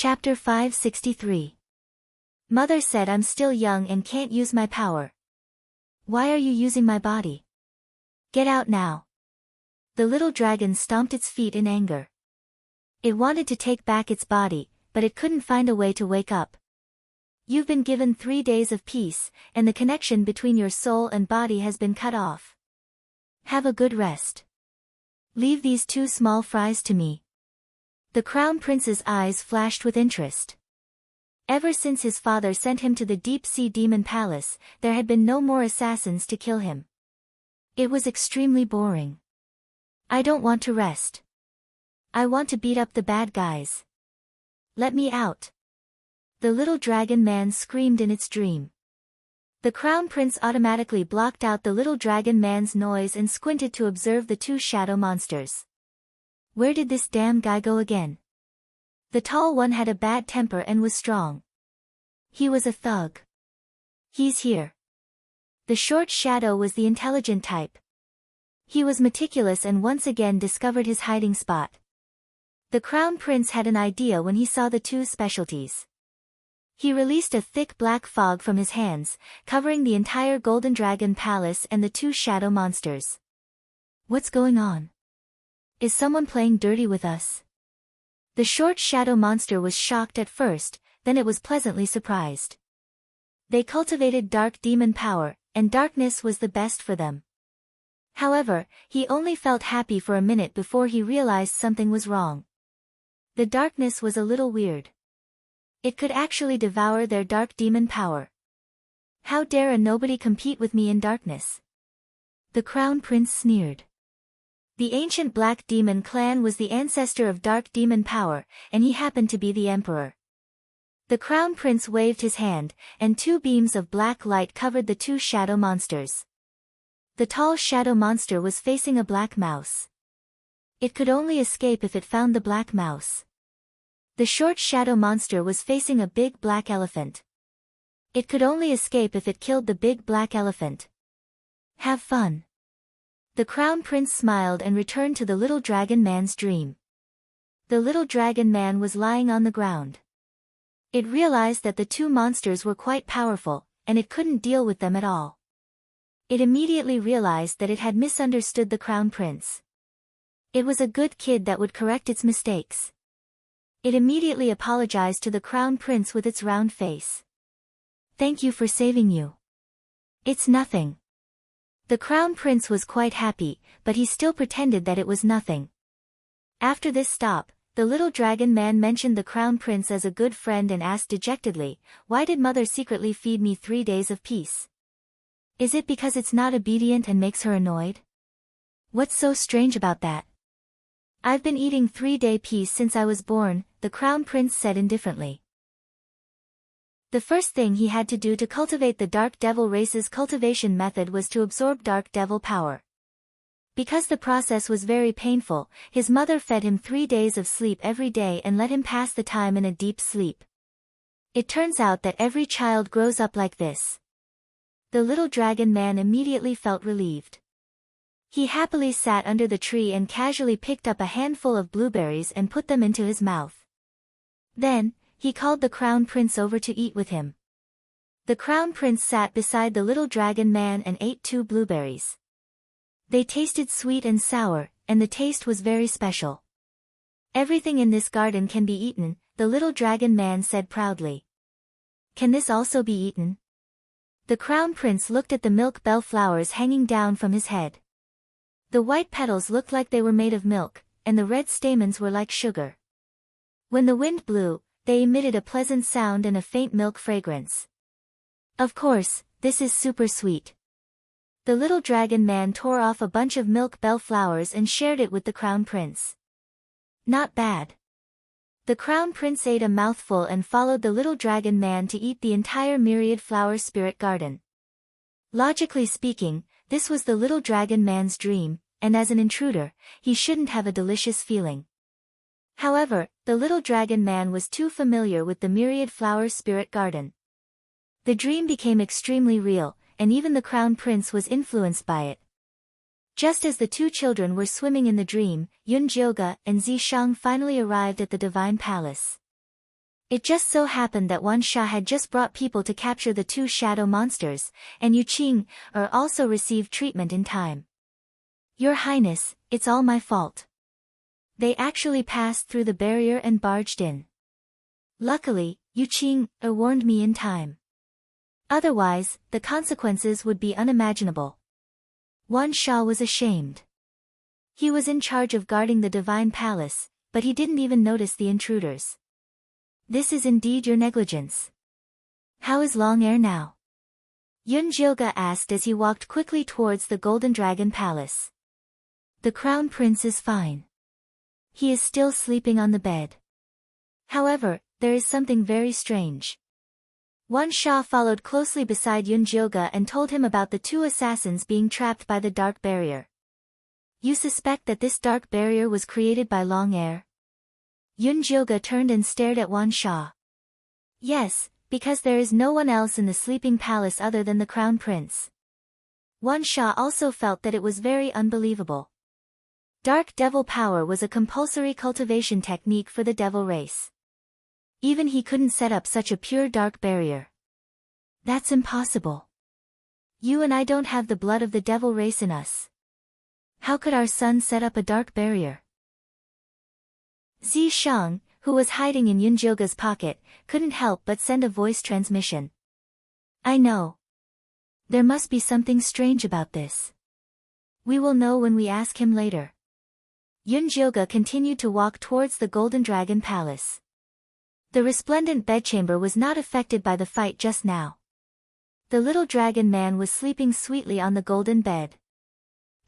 Chapter 563. Mother said I'm still young and can't use my power. Why are you using my body? Get out now. The little dragon stomped its feet in anger. It wanted to take back its body, but it couldn't find a way to wake up. You've been given 3 days of peace, and the connection between your soul and body has been cut off. Have a good rest. Leave these 2 small fries to me. The Crown Prince's eyes flashed with interest. Ever since his father sent him to the deep-sea demon palace, there had been no more assassins to kill him. It was extremely boring. I don't want to rest. I want to beat up the bad guys. Let me out. The little dragon man screamed in its dream. The Crown Prince automatically blocked out the little dragon man's noise and squinted to observe the 2 shadow monsters. Where did this damn guy go again? The tall one had a bad temper and was strong. He was a thug. He's here. The short shadow was the intelligent type. He was meticulous and once again discovered his hiding spot. The Crown Prince had an idea when he saw the 2 specialties. He released a thick black fog from his hands, covering the entire Golden Dragon Palace and the 2 shadow monsters. What's going on? Is someone playing dirty with us? The short shadow monster was shocked at first, then it was pleasantly surprised. They cultivated dark demon power, and darkness was the best for them. However, he only felt happy for a minute before he realized something was wrong. The darkness was a little weird. It could actually devour their dark demon power. How dare a nobody compete with me in darkness? The Crown Prince sneered. The ancient Black Demon clan was the ancestor of dark demon power, and he happened to be the emperor. The Crown Prince waved his hand, and 2 beams of black light covered the 2 shadow monsters. The tall shadow monster was facing a black mouse. It could only escape if it found the black mouse. The short shadow monster was facing a big black elephant. It could only escape if it killed the big black elephant. Have fun. The Crown Prince smiled and returned to the little dragon man's dream. The little dragon man was lying on the ground. It realized that the 2 monsters were quite powerful, and it couldn't deal with them at all. It immediately realized that it had misunderstood the Crown Prince. It was a good kid that would correct its mistakes. It immediately apologized to the Crown Prince with its round face. Thank you for saving you. It's nothing. The Crown Prince was quite happy, but he still pretended that it was nothing. After this stop, the little dragon man mentioned the Crown Prince as a good friend and asked dejectedly, why did Mother secretly feed me 3 days of peace? Is it because it's not obedient and makes her annoyed? What's so strange about that? I've been eating 3-day peace since I was born, the Crown Prince said indifferently. The first thing he had to do to cultivate the Dark Devil race's cultivation method was to absorb Dark Devil power. Because the process was very painful, his mother fed him 3 days of sleep every day and let him pass the time in a deep sleep. It turns out that every child grows up like this. The little dragon man immediately felt relieved. He happily sat under the tree and casually picked up a handful of blueberries and put them into his mouth. Then, he called the Crown Prince over to eat with him. The Crown Prince sat beside the little dragon man and ate 2 blueberries. They tasted sweet and sour, and the taste was very special. Everything in this garden can be eaten, the little dragon man said proudly. Can this also be eaten? The Crown Prince looked at the milk bell flowers hanging down from his head. The white petals looked like they were made of milk, and the red stamens were like sugar. When the wind blew, they emitted a pleasant sound and a faint milk fragrance. Of course, this is super sweet. The little dragon man tore off a bunch of milk bell flowers and shared it with the Crown Prince. Not bad. The Crown Prince ate a mouthful and followed the little dragon man to eat the entire myriad flower spirit garden. Logically speaking, this was the little dragon man's dream, and as an intruder, he shouldn't have a delicious feeling. However, the little dragon man was too familiar with the myriad flower spirit garden. The dream became extremely real, and even the Crown Prince was influenced by it. Just as the 2 children were swimming in the dream, Yun Jioga and Zishang finally arrived at the Divine Palace. It just so happened that Wan Sha had just brought people to capture the two shadow monsters, and Yu Qing also received treatment in time. Your Highness, it's all my fault. They actually passed through the barrier and barged in. Luckily, Yu Qing warned me in time. Otherwise, the consequences would be unimaginable. Wan Sha was ashamed. He was in charge of guarding the divine palace, but he didn't even notice the intruders. This is indeed your negligence. How is Long Air now? Yun Jilga asked as he walked quickly towards the Golden Dragon Palace. The Crown Prince is fine. He is still sleeping on the bed. However, there is something very strange. Wan Sha followed closely beside Yun Jilga and told him about the two assassins being trapped by the dark barrier. You suspect that this dark barrier was created by Long Air? Yun Jilga turned and stared at Wan Sha. Yes, because there is no one else in the sleeping palace other than the Crown Prince. Wan Sha also felt that it was very unbelievable. Dark devil power was a compulsory cultivation technique for the devil race. Even he couldn't set up such a pure dark barrier. That's impossible. You and I don't have the blood of the devil race in us. How could our son set up a dark barrier? Zi Shang, who was hiding in Yun Jilga's pocket, couldn't help but send a voice transmission. I know. There must be something strange about this. We will know when we ask him later. Yun Jilga continued to walk towards the Golden Dragon Palace. The resplendent bedchamber was not affected by the fight just now. The little dragon man was sleeping sweetly on the golden bed.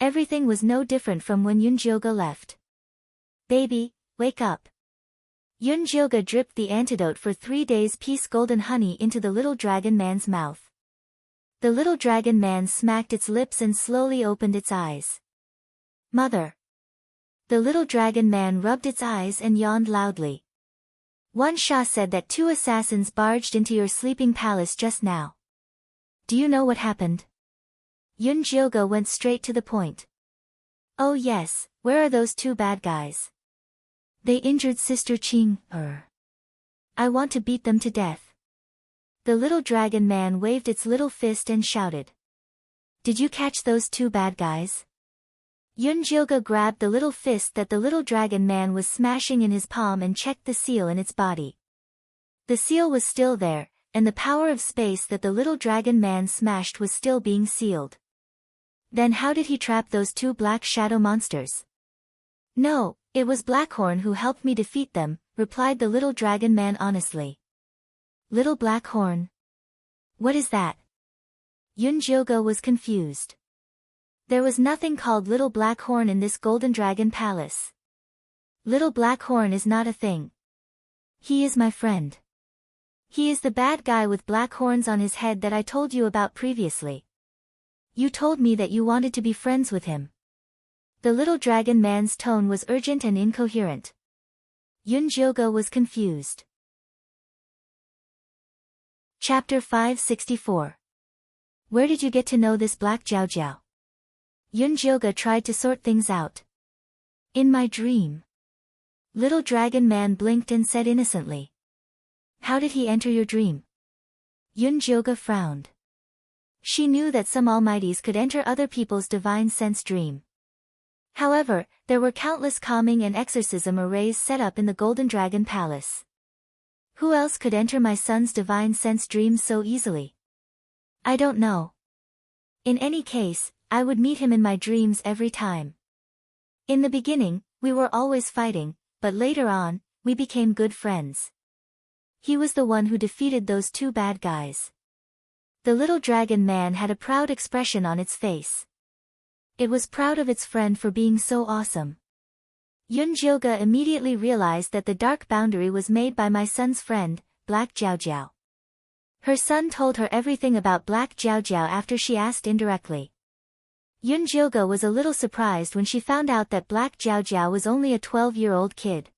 Everything was no different from when Yun Jilga left. Baby, wake up. Yun Jilga dripped the antidote for 3 days' peace golden honey into the little dragon man's mouth. The little dragon man smacked its lips and slowly opened its eyes. Mother. The little dragon man rubbed its eyes and yawned loudly. Wan Sha said that 2 assassins barged into your sleeping palace just now. Do you know what happened? Yun Jilga went straight to the point. Oh yes, where are those 2 bad guys? They injured Sister Qing. I want to beat them to death. The little dragon man waved its little fist and shouted. Did you catch those 2 bad guys? Yun Jilga grabbed the little fist that the little dragon man was smashing in his palm and checked the seal in its body. The seal was still there, and the power of space that the little dragon man smashed was still being sealed. Then how did he trap those 2 black shadow monsters? No, it was Blackhorn who helped me defeat them, replied the little dragon man honestly. Little Blackhorn? What is that? Yun Jilga was confused. There was nothing called Little Black Horn in this Golden Dragon Palace. Little Black Horn is not a thing. He is my friend. He is the bad guy with black horns on his head that I told you about previously. You told me that you wanted to be friends with him. The little dragon man's tone was urgent and incoherent. Yun Jilga was confused. Chapter 564. Where did you get to know this Black Jiao Jiao? Yun Jilga tried to sort things out. In my dream. Little dragon man blinked and said innocently. How did he enter your dream? Yun Jilga frowned. She knew that some almighties could enter other people's divine sense dream. However, there were countless calming and exorcism arrays set up in the Golden Dragon Palace. Who else could enter my son's divine sense dream so easily? I don't know. In any case, I would meet him in my dreams every time. In the beginning, we were always fighting, but later on, we became good friends. He was the one who defeated those 2 bad guys. The little dragon man had a proud expression on its face. It was proud of its friend for being so awesome. Yun Jilga immediately realized that the dark boundary was made by my son's friend, Black Jiao Jiao. Her son told her everything about Black Jiao Jiao after she asked indirectly. Yun Jilga was a little surprised when she found out that Black Jiao Jiao was only a 12-year-old kid.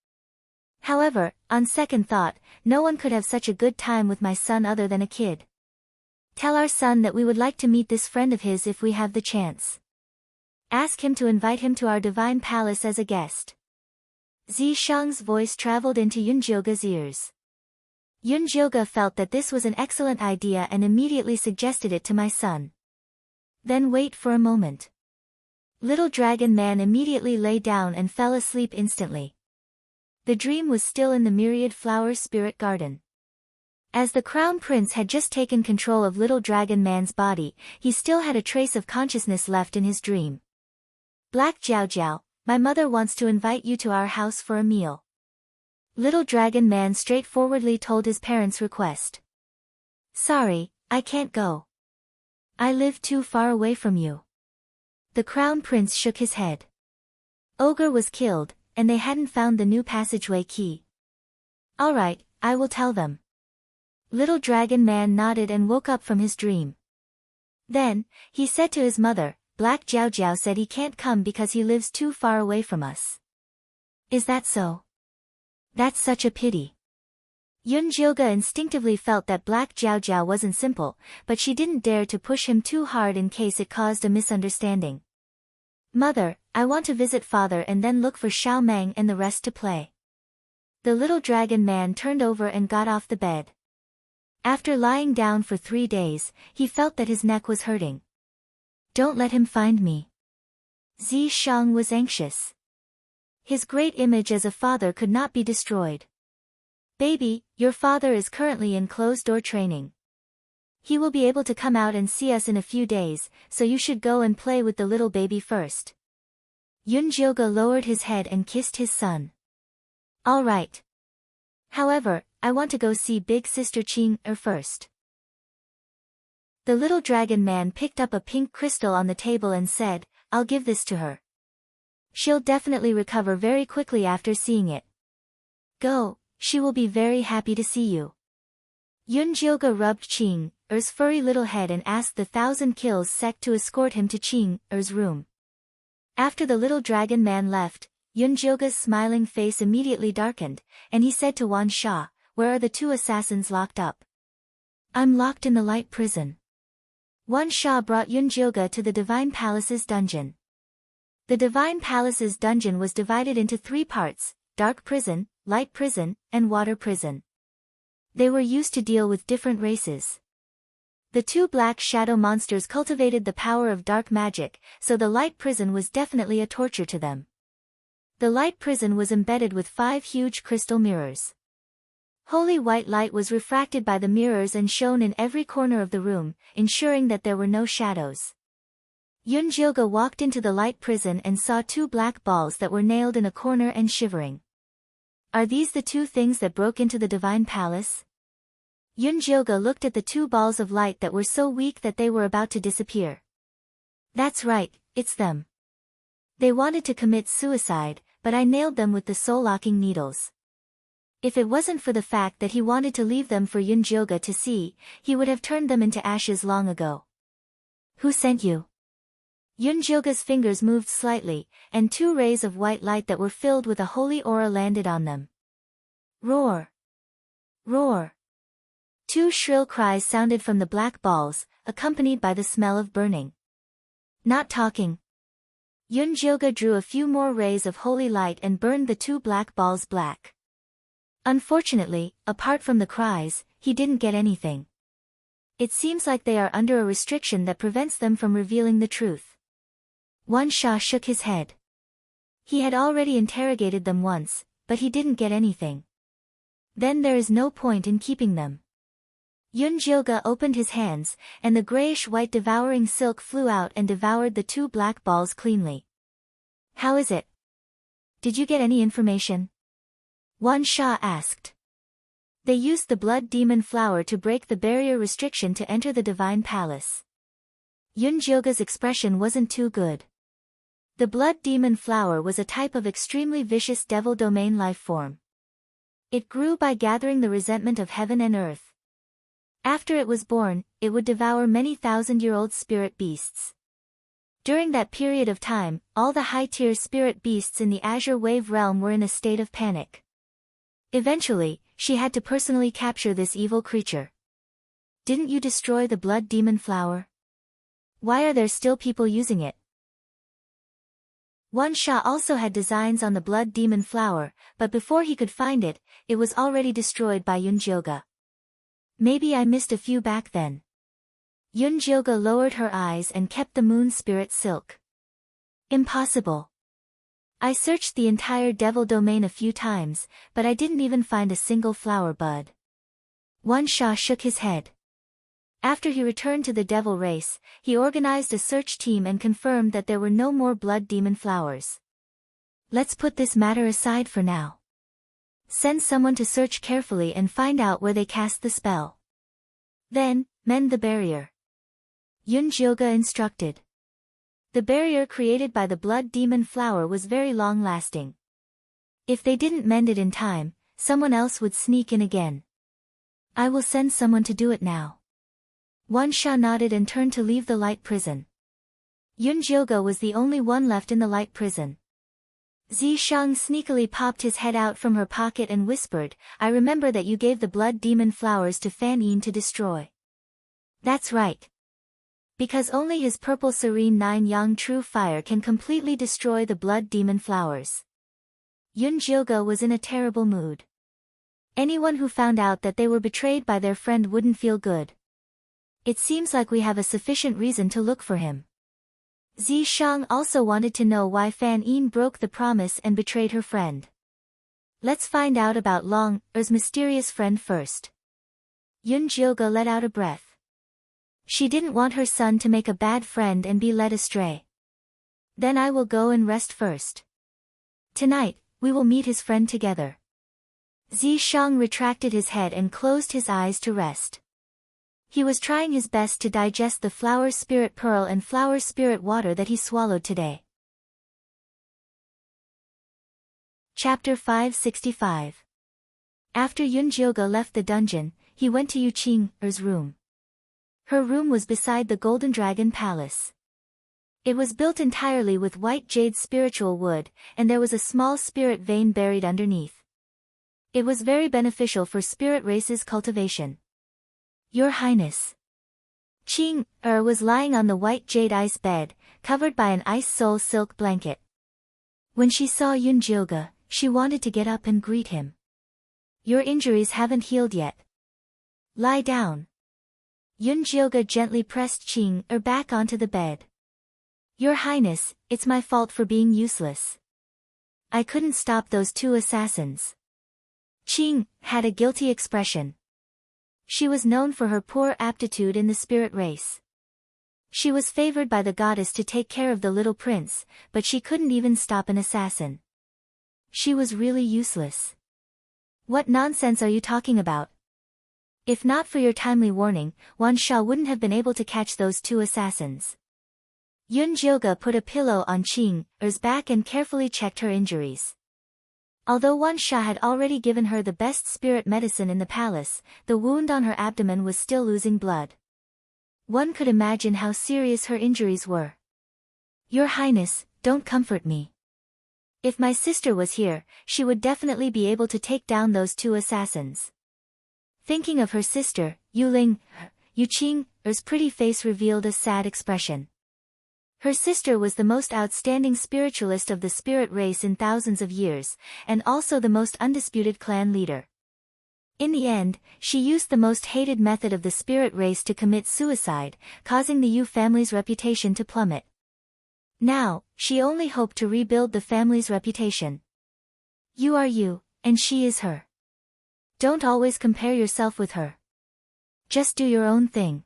However, on second thought, no one could have such a good time with my son other than a kid. Tell our son that we would like to meet this friend of his if we have the chance. Ask him to invite him to our divine palace as a guest. Zi Shang's voice traveled into Yun Jilga's ears. Yunjilga felt that this was an excellent idea and immediately suggested it to my son. Then wait for a moment. Little Dragon Man immediately lay down and fell asleep instantly. The dream was still in the Myriad Flower Spirit Garden. As the Crown Prince had just taken control of Little Dragon Man's body, he still had a trace of consciousness left in his dream. Black Jiao Jiao, my mother wants to invite you to our house for a meal. Little Dragon Man straightforwardly told his parents' request. Sorry, I can't go. I live too far away from you. The Crown Prince shook his head. Ogre was killed, and they hadn't found the new passageway key. All right, I will tell them. Little Dragon Man nodded and woke up from his dream. Then, he said to his mother, Black Jiao Jiao said he can't come because he lives too far away from us. Is that so? That's such a pity. Yunjilga instinctively felt that Black Jiao Jiao wasn't simple, but she didn't dare to push him too hard in case it caused a misunderstanding. Mother, I want to visit father and then look for Xiao Meng and the rest to play. The Little Dragon Man turned over and got off the bed. After lying down for 3 days, he felt that his neck was hurting. Don't let him find me. Zi Shang was anxious. His great image as a father could not be destroyed. Baby, your father is currently in closed-door training. He will be able to come out and see us in a few days, so you should go and play with the little baby first. Yunjilga lowered his head and kissed his son. All right. However, I want to go see big sister Qing first. The Little Dragon Man picked up a pink crystal on the table and said, I'll give this to her. She'll definitely recover very quickly after seeing it. Go, she will be very happy to see you. Yunjilga rubbed Qing's furry little head and asked the 1,000 Kills sect to escort him to Qing's room. After the Little Dragon Man left, Yunjilga's smiling face immediately darkened, and he said to Wan Sha, where are the 2 assassins locked up? I'm locked in the light prison. Wan Sha brought Yunjilga to the Divine Palace's dungeon. The Divine Palace's dungeon was divided into 3 parts, dark prison, light prison, and water prison. They were used to deal with different races. The 2 black shadow monsters cultivated the power of dark magic, so the light prison was definitely a torture to them. The light prison was embedded with 5 huge crystal mirrors. Holy white light was refracted by the mirrors and shone in every corner of the room, ensuring that there were no shadows. Yunjilga walked into the light prison and saw 2 black balls that were nailed in a corner and shivering. Are these the 2 things that broke into the Divine Palace? Yunjilga looked at the 2 balls of light that were so weak that they were about to disappear. That's right, it's them. They wanted to commit suicide, but I nailed them with the soul-locking needles. If it wasn't for the fact that he wanted to leave them for Yunjilga to see, he would have turned them into ashes long ago. Who sent you? Yunjilga's fingers moved slightly, and 2 rays of white light that were filled with a holy aura landed on them. Roar! Roar! 2 shrill cries sounded from the black balls, accompanied by the smell of burning. Not talking. Yunjilga drew a few more rays of holy light and burned the 2 black balls black. Unfortunately, apart from the cries, he didn't get anything. It seems like they are under a restriction that prevents them from revealing the truth. Wan Sha shook his head. He had already interrogated them once, but he didn't get anything. Then there is no point in keeping them. Yunjilga opened his hands, and the grayish-white devouring silk flew out and devoured the 2 black balls cleanly. How is it? Did you get any information? Wan Sha asked. They used the blood demon flower to break the barrier restriction to enter the Divine Palace. Yunjilga's expression wasn't too good. The blood demon flower was a type of extremely vicious devil domain life form. It grew by gathering the resentment of heaven and earth. After it was born, it would devour many thousand-year-old spirit beasts. During that period of time, all the high-tier spirit beasts in the Azure Wave realm were in a state of panic. Eventually, she had to personally capture this evil creature. Didn't you destroy the blood demon flower? Why are there still people using it? Wan Sha also had designs on the blood demon flower, but before he could find it, it was already destroyed by Yunjilga. Maybe I missed a few back then. Yunjilga lowered her eyes and kept the moon spirit silk. Impossible. I searched the entire devil domain a few times, but I didn't even find a single flower bud. Wan Sha shook his head. After he returned to the devil race, he organized a search team and confirmed that there were no more blood demon flowers. Let's put this matter aside for now. Send someone to search carefully and find out where they cast the spell. Then, mend the barrier. Yunjilga instructed. The barrier created by the blood demon flower was very long-lasting. If they didn't mend it in time, someone else would sneak in again. I will send someone to do it now. Wan Sha nodded and turned to leave the light prison. Yunjilga was the only one left in the light prison. Zishang sneakily popped his head out from her pocket and whispered, I remember that you gave the blood demon flowers to Fan Yin to destroy. That's right. Because only his purple serene 9-yang true fire can completely destroy the blood demon flowers. Yunjilga was in a terrible mood. Anyone who found out that they were betrayed by their friend wouldn't feel good. It seems like we have a sufficient reason to look for him. Zishang also wanted to know why Fan Yin broke the promise and betrayed her friend. Let's find out about Long Er's mysterious friend first. Yunjilga let out a breath. She didn't want her son to make a bad friend and be led astray. Then I will go and rest first. Tonight, we will meet his friend together. Zishang retracted his head and closed his eyes to rest. He was trying his best to digest the flower spirit pearl and flower spirit water that he swallowed today. Chapter 565. After Yunjilga left the dungeon, he went to Yuqing's room. Her room was beside the Golden Dragon Palace. It was built entirely with white jade spiritual wood, and there was a small spirit vein buried underneath. It was very beneficial for spirit race's cultivation. Your Highness. Qing was lying on the white jade ice bed, covered by an ice soul silk blanket. When she saw Yunjilga, she wanted to get up and greet him. Your injuries haven't healed yet. Lie down. Yunjilga gently pressed Qing back onto the bed. Your Highness, it's my fault for being useless. I couldn't stop those two assassins. Qing had a guilty expression. She was known for her poor aptitude in the spirit race. She was favored by the goddess to take care of the little prince, but she couldn't even stop an assassin. She was really useless. What nonsense are you talking about? If not for your timely warning, Wan Sha wouldn't have been able to catch those two assassins. Yunjilga put a pillow on Qing's back and carefully checked her injuries. Although Wan Sha had already given her the best spirit medicine in the palace, the wound on her abdomen was still losing blood. One could imagine how serious her injuries were. Your Highness, don't comfort me. If my sister was here, she would definitely be able to take down those two assassins. Thinking of her sister, Yuqing's pretty face revealed a sad expression. Her sister was the most outstanding spiritualist of the spirit race in thousands of years, and also the most undisputed clan leader. In the end, she used the most hated method of the spirit race to commit suicide, causing the Yu family's reputation to plummet. Now, she only hoped to rebuild the family's reputation. You are you, and she is her. Don't always compare yourself with her. Just do your own thing.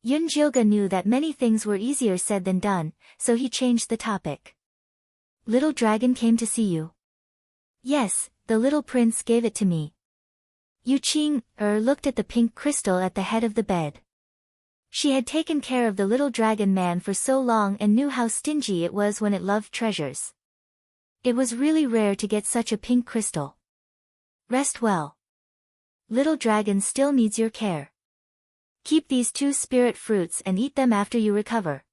Yunjilga knew that many things were easier said than done, so he changed the topic. Little dragon came to see you. Yes, the little prince gave it to me. Yuqing looked at the pink crystal at the head of the bed. She had taken care of the little dragon man for so long and knew how stingy it was when it loved treasures. It was really rare to get such a pink crystal. Rest well. Little dragon still needs your care. Keep these 2 spirit fruits and eat them after you recover.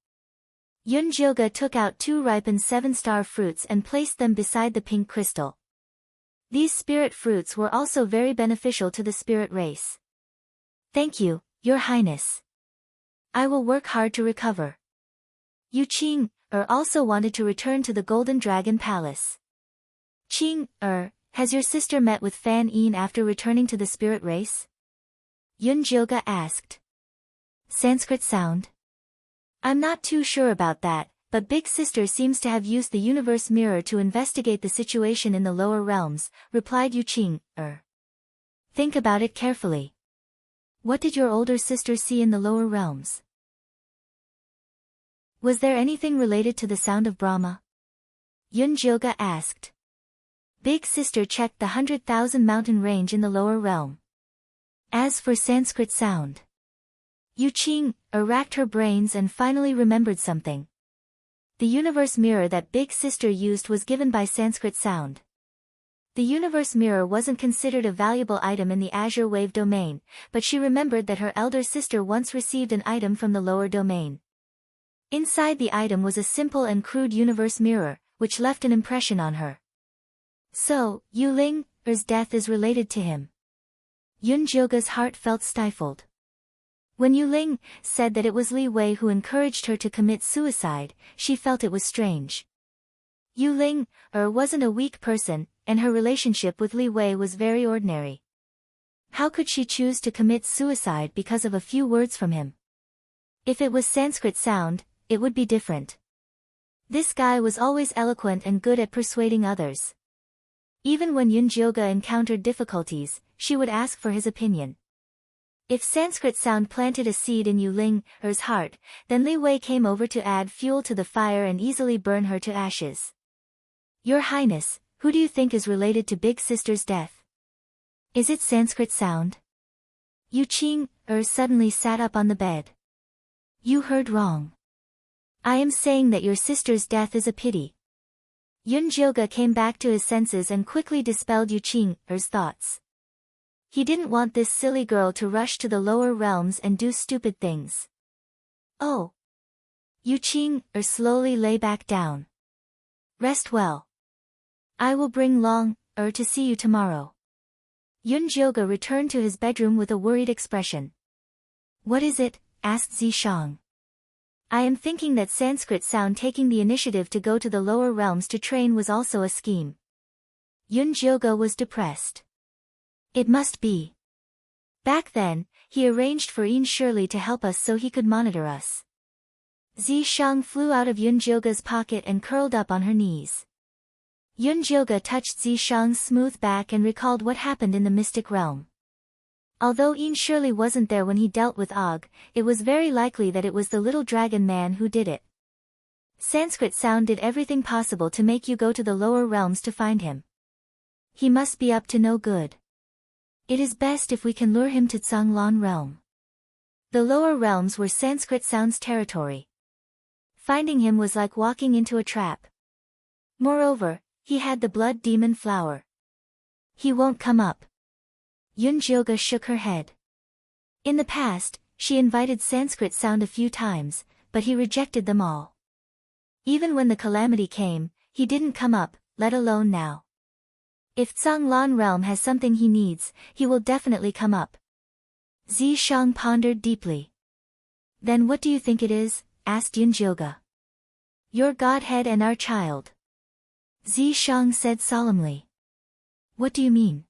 Yunjilga took out 2 ripened 7-star fruits and placed them beside the pink crystal. These spirit fruits were also very beneficial to the spirit race. Thank you, Your Highness. I will work hard to recover. Yuqing also wanted to return to the Golden Dragon Palace. Qing has your sister met with Fan Yin after returning to the spirit race? Yunjilga asked. Sanskrit sound? I'm not too sure about that, but Big Sister seems to have used the universe mirror to investigate the situation in the lower realms, replied Yuqing. Think about it carefully. What did your older sister see in the lower realms? Was there anything related to the sound of Brahma? Yunjilga asked. Big Sister checked the 100,000 mountain range in the lower realm. As for Sanskrit sound, Yuqing racked her brains and finally remembered something. The universe mirror that Big Sister used was given by Sanskrit sound. The universe mirror wasn't considered a valuable item in the Azure Wave domain, but she remembered that her elder sister once received an item from the lower domain. Inside the item was a simple and crude universe mirror, which left an impression on her. So, Yuling-er's death is related to him. Yunjilga's heart felt stifled. When Yuling said that it was Li Wei who encouraged her to commit suicide, she felt it was strange. Yuling wasn't a weak person, and her relationship with Li Wei was very ordinary. How could she choose to commit suicide because of a few words from him? If it was Sanskrit sound, it would be different. This guy was always eloquent and good at persuading others. Even when Yunjilga encountered difficulties, she would ask for his opinion. If Sanskrit sound planted a seed in Yuling-er's heart, then Li Wei came over to add fuel to the fire and easily burn her to ashes. Your Highness, who do you think is related to Big Sister's death? Is it Sanskrit sound? Yuqing suddenly sat up on the bed. You heard wrong. I am saying that your sister's death is a pity. Yunjilga came back to his senses and quickly dispelled Yuqing's thoughts. He didn't want this silly girl to rush to the lower realms and do stupid things. Oh. Yuqing slowly lay back down. Rest well. I will bring Long to see you tomorrow. Yunjilga returned to his bedroom with a worried expression. What is it? Asked Zishang. I am thinking that Sanskrit sound taking the initiative to go to the lower realms to train was also a scheme. Yunjilga was depressed. It must be. Back then, he arranged for Yin Shirley to help us so he could monitor us. Zishang flew out of Yunjilga's pocket and curled up on her knees. Yunjilga touched Zishang's smooth back and recalled what happened in the mystic realm. Although Yin Shirley wasn't there when he dealt with Og, it was very likely that it was the little dragon man who did it. Sanskrit sound did everything possible to make you go to the lower realms to find him. He must be up to no good. It is best if we can lure him to Zhanglan realm. The lower realms were Sanskrit sound's territory. Finding him was like walking into a trap. Moreover, he had the blood demon flower. He won't come up. Yunjilga shook her head. In the past, she invited Sanskrit sound a few times, but he rejected them all. Even when the calamity came, he didn't come up, let alone now. If Zhanglan realm has something he needs, he will definitely come up. Zishang pondered deeply. Then what do you think it is? Asked Yunjilga. Your Godhead and our child. Zishang said solemnly. What do you mean?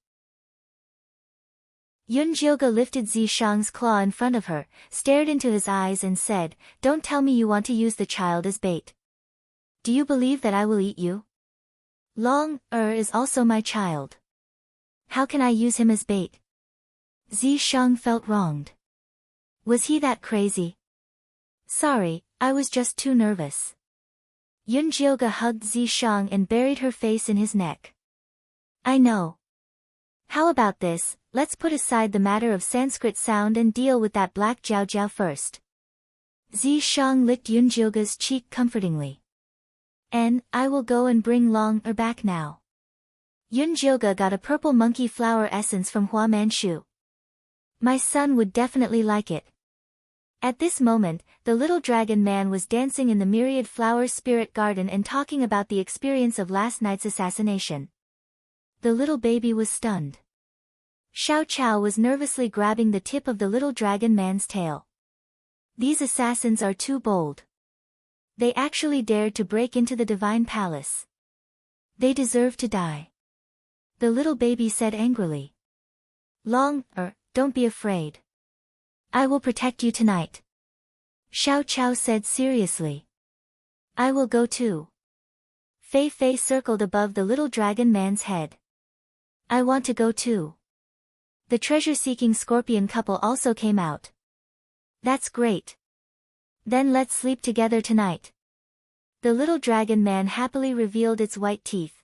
Yunjilga lifted Zishang's claw in front of her, stared into his eyes and said, Don't tell me you want to use the child as bait. Do you believe that I will eat you? Long is also my child. How can I use him as bait? Zishang felt wronged. Was he that crazy? Sorry, I was just too nervous. Yunjilga hugged Zishang and buried her face in his neck. I know. How about this, let's put aside the matter of Sanskrit sound and deal with that black Jiao Jiao first. Zishang licked Yunjilga's cheek comfortingly. And, I will go and bring Long back now. Yunjilga got a purple monkey flower essence from Hua Manchu. My son would definitely like it. At this moment, the little dragon man was dancing in the myriad flower spirit garden and talking about the experience of last night's assassination. The little baby was stunned. Xiao Chao was nervously grabbing the tip of the little dragon man's tail. These assassins are too bold. They actually dared to break into the divine palace. They deserve to die. The little baby said angrily. Long, don't be afraid. I will protect you tonight. Xiao Chao said seriously. I will go too. Fei Fei circled above the little dragon man's head. I want to go too. The treasure-seeking scorpion couple also came out. That's great. Then let's sleep together tonight. The little dragon man happily revealed its white teeth.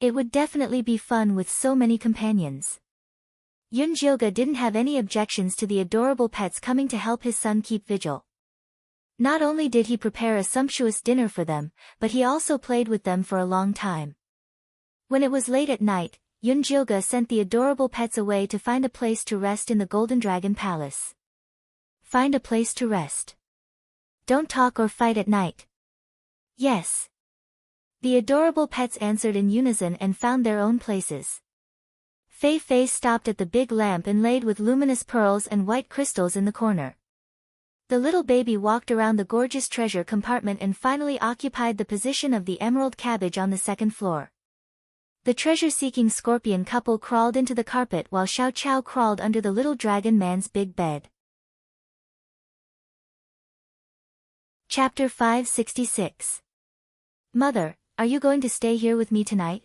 It would definitely be fun with so many companions. Yunjioga didn't have any objections to the adorable pets coming to help his son keep vigil. Not only did he prepare a sumptuous dinner for them, but he also played with them for a long time. When it was late at night, Yunjioga sent the adorable pets away to find a place to rest in the Golden Dragon Palace. Find a place to rest. Don't talk or fight at night. Yes. The adorable pets answered in unison and found their own places. Fei Fei stopped at the big lamp inlaid with luminous pearls and white crystals in the corner. The little baby walked around the gorgeous treasure compartment and finally occupied the position of the emerald cabbage on the second floor. The treasure-seeking scorpion couple crawled into the carpet while Xiao Chao crawled under the little dragon man's big bed. Chapter 566. Mother, are you going to stay here with me tonight?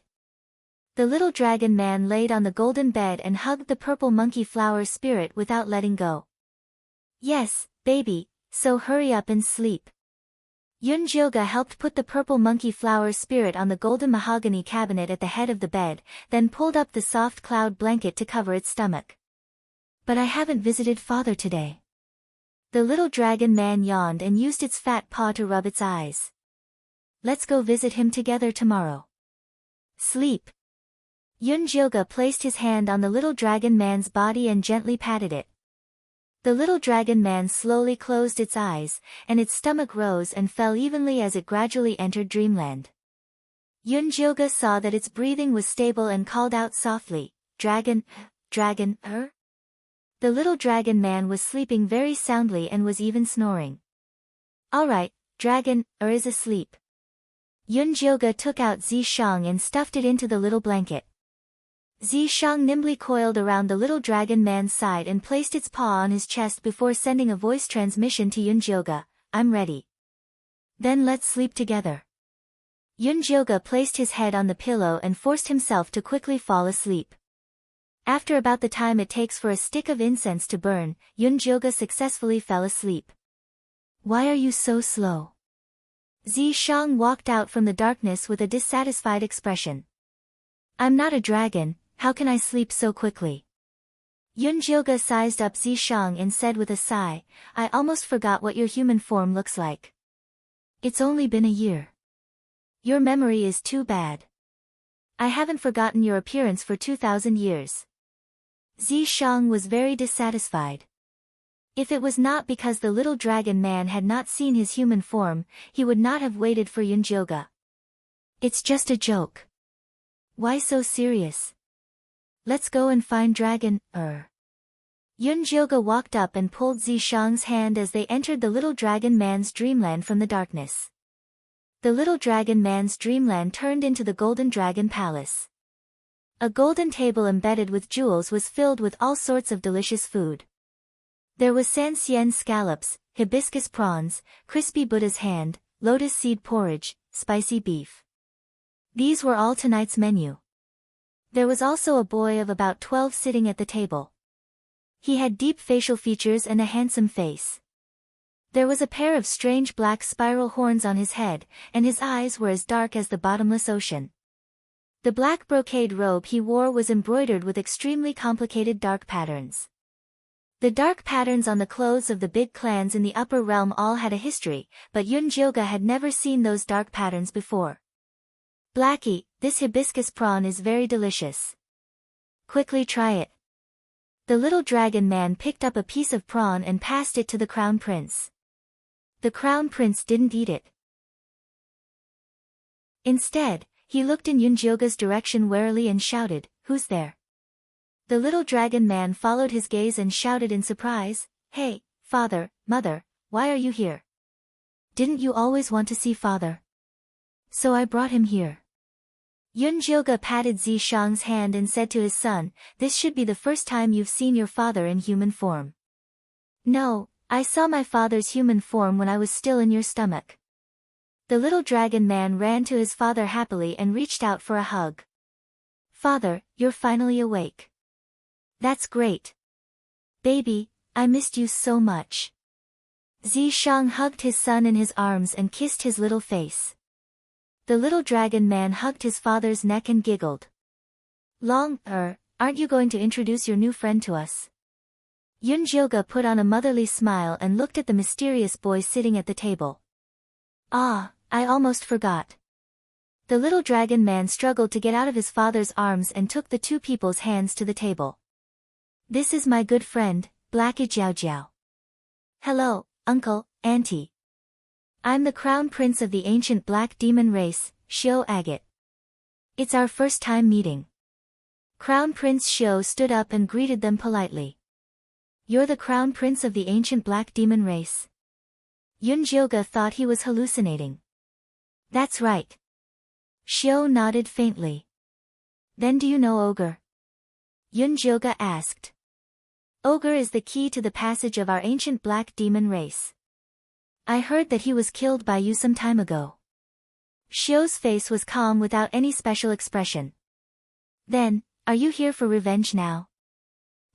The little dragon man laid on the golden bed and hugged the purple monkey flower spirit without letting go. Yes, baby, so hurry up and sleep. Yunjioga helped put the purple monkey flower spirit on the golden mahogany cabinet at the head of the bed, then pulled up the soft cloud blanket to cover its stomach. But I haven't visited father today. The little dragon man yawned and used its fat paw to rub its eyes. Let's go visit him together tomorrow. Sleep. Yunjioga placed his hand on the little dragon man's body and gently patted it. The little dragon man slowly closed its eyes, and its stomach rose and fell evenly as it gradually entered dreamland. Yunjioga saw that its breathing was stable and called out softly, Dragon, The little dragon man was sleeping very soundly and was even snoring. Alright, Dragon, is asleep. Yunjioga took out Zishang and stuffed it into the little blanket. Zishang nimbly coiled around the little dragon man's side and placed its paw on his chest before sending a voice transmission to Yunjioga, I'm ready. Then let's sleep together. Yunjioga placed his head on the pillow and forced himself to quickly fall asleep. After about the time it takes for a stick of incense to burn, Yunjioga successfully fell asleep. Why are you so slow? Zishang walked out from the darkness with a dissatisfied expression. I'm not a dragon, how can I sleep so quickly? Yunjioga sized up Zishang and said with a sigh, I almost forgot what your human form looks like. It's only been a year. Your memory is too bad. I haven't forgotten your appearance for 2,000 years. Zishang was very dissatisfied. If it was not because the little dragon man had not seen his human form, he would not have waited for Yunjioga. It's just a joke. Why so serious? Let's go and find Dragon, Yunjioga walked up and pulled Zishang's hand as they entered the little dragon man's dreamland from the darkness. The little dragon man's dreamland turned into the Golden Dragon Palace. A golden table embedded with jewels was filled with all sorts of delicious food. There was Sansien scallops, hibiscus prawns, crispy Buddha's hand, lotus seed porridge, spicy beef. These were all tonight's menu. There was also a boy of about 12 sitting at the table. He had deep facial features and a handsome face. There was a pair of strange black spiral horns on his head, and his eyes were as dark as the bottomless ocean. The black brocade robe he wore was embroidered with extremely complicated dark patterns. The dark patterns on the clothes of the big clans in the upper realm all had a history, but Yunjioga had never seen those dark patterns before. Blackie, this hibiscus prawn is very delicious. Quickly try it. The little dragon man picked up a piece of prawn and passed it to the crown prince. The crown prince didn't eat it. Instead, he looked in Yunjioga's direction warily and shouted, Who's there? The little dragon man followed his gaze and shouted in surprise, Hey, father, mother, why are you here? Didn't you always want to see father? So I brought him here. Yunjioga patted Zishang's hand and said to his son, This should be the first time you've seen your father in human form. No, I saw my father's human form when I was still in your stomach. The little dragon man ran to his father happily and reached out for a hug. Father, you're finally awake. That's great. Baby, I missed you so much. Zishang hugged his son in his arms and kissed his little face. The little dragon man hugged his father's neck and giggled. Aren't you going to introduce your new friend to us? Yunjilga put on a motherly smile and looked at the mysterious boy sitting at the table. Ah, I almost forgot. The little dragon man struggled to get out of his father's arms and took the two people's hands to the table. This is my good friend, Blackie Jiao Jiao. Hello, uncle, auntie. I'm the crown prince of the ancient black demon race, Xiao Agate. It's our first time meeting. Crown Prince Xiao stood up and greeted them politely. You're the crown prince of the ancient black demon race? Yunjilga thought he was hallucinating. That's right. Xiao nodded faintly. Then do you know Ogre? Yunjilga asked. Ogre is the key to the passage of our ancient black demon race. I heard that he was killed by you some time ago. Xiao's face was calm without any special expression. Then, are you here for revenge now?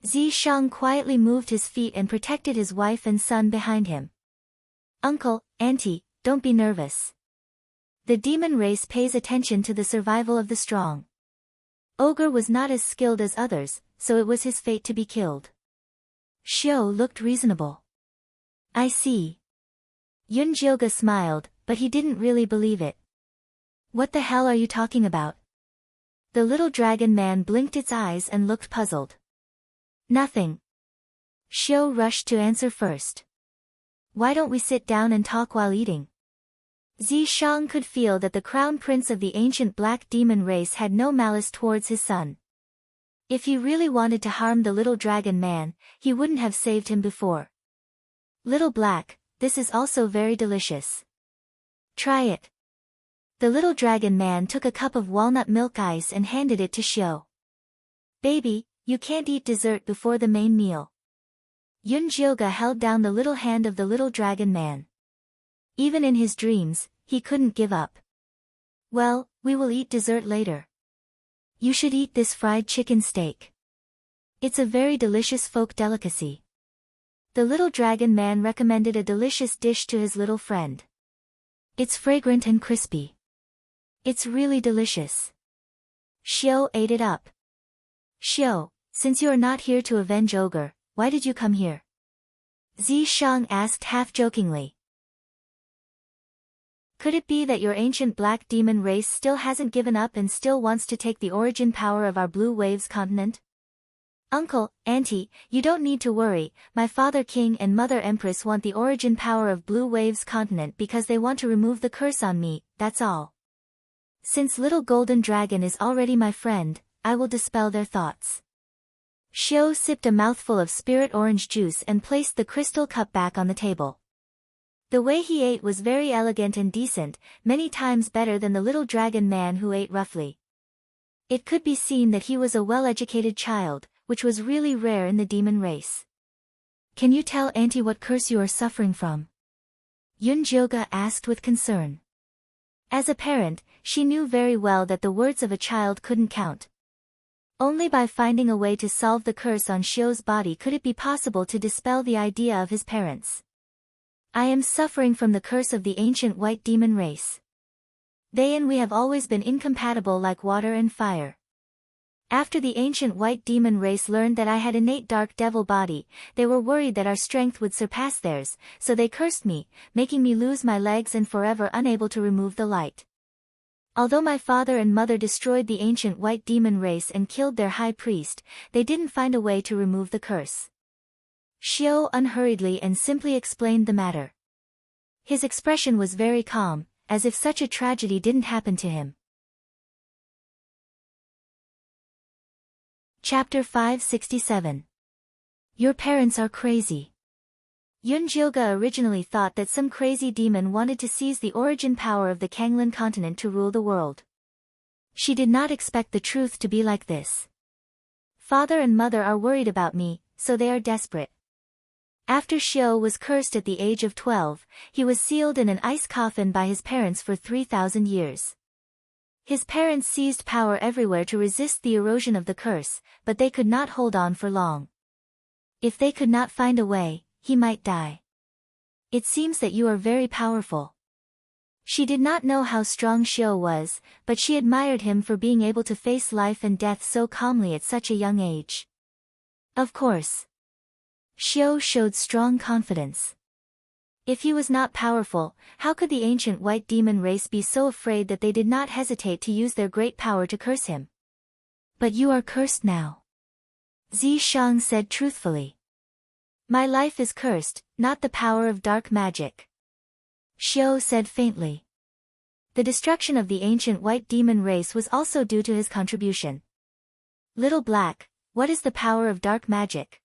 Zishang quietly moved his feet and protected his wife and son behind him. Uncle, auntie, don't be nervous. The demon race pays attention to the survival of the strong. Ogre was not as skilled as others, so it was his fate to be killed. Xiao looked reasonable. I see. Yunjilga smiled, but he didn't really believe it. What the hell are you talking about? The little dragon man blinked its eyes and looked puzzled. Nothing. Xiao rushed to answer first. Why don't we sit down and talk while eating? Zishang could feel that the crown prince of the ancient black demon race had no malice towards his son. If he really wanted to harm the little dragon man, he wouldn't have saved him before. Little Black, this is also very delicious. Try it. The little dragon man took a cup of walnut milk ice and handed it to Xiao. Baby, you can't eat dessert before the main meal. Yunjilga held down the little hand of the little dragon man. Even in his dreams, he couldn't give up. Well, we will eat dessert later. You should eat this fried chicken steak. It's a very delicious folk delicacy. The little dragon man recommended a delicious dish to his little friend. It's fragrant and crispy. It's really delicious. Xiao ate it up. Xiao, since you are not here to avenge Ogre, why did you come here? Zishang asked half-jokingly. Could it be that your ancient black demon race still hasn't given up and still wants to take the origin power of our Blue Waves continent? Uncle, auntie, you don't need to worry, my father king and mother empress want the origin power of Blue Waves continent because they want to remove the curse on me, that's all. Since little golden dragon is already my friend, I will dispel their thoughts. Xiao sipped a mouthful of spirit orange juice and placed the crystal cup back on the table. The way he ate was very elegant and decent, many times better than the little dragon man who ate roughly. It could be seen that he was a well-educated child, which was really rare in the demon race. Can you tell auntie what curse you are suffering from? Yunjilga asked with concern. As a parent, she knew very well that the words of a child couldn't count. Only by finding a way to solve the curse on Xiao's body could it be possible to dispel the idea of his parents. I am suffering from the curse of the ancient white demon race. They and we have always been incompatible like water and fire. After the ancient white demon race learned that I had innate dark devil body, they were worried that our strength would surpass theirs, so they cursed me, making me lose my legs and forever unable to remove the light. Although my father and mother destroyed the ancient white demon race and killed their high priest, they didn't find a way to remove the curse. Xiao unhurriedly and simply explained the matter. His expression was very calm, as if such a tragedy didn't happen to him. Chapter 567. Your parents are crazy. Yunjilga originally thought that some crazy demon wanted to seize the origin power of the Kanglan continent to rule the world. She did not expect the truth to be like this. Father and mother are worried about me, so they are desperate. After Xiao was cursed at the age of 12, he was sealed in an ice coffin by his parents for 3,000 years. His parents seized power everywhere to resist the erosion of the curse, but they could not hold on for long. If they could not find a way, he might die. It seems that you are very powerful. She did not know how strong Xiao was, but she admired him for being able to face life and death so calmly at such a young age. Of course. Xiao showed strong confidence. If he was not powerful, how could the ancient white demon race be so afraid that they did not hesitate to use their great power to curse him? But you are cursed now. Zishang said truthfully. My life is cursed, not the power of dark magic. Xiao said faintly. The destruction of the ancient white demon race was also due to his contribution. Little Black, what is the power of dark magic?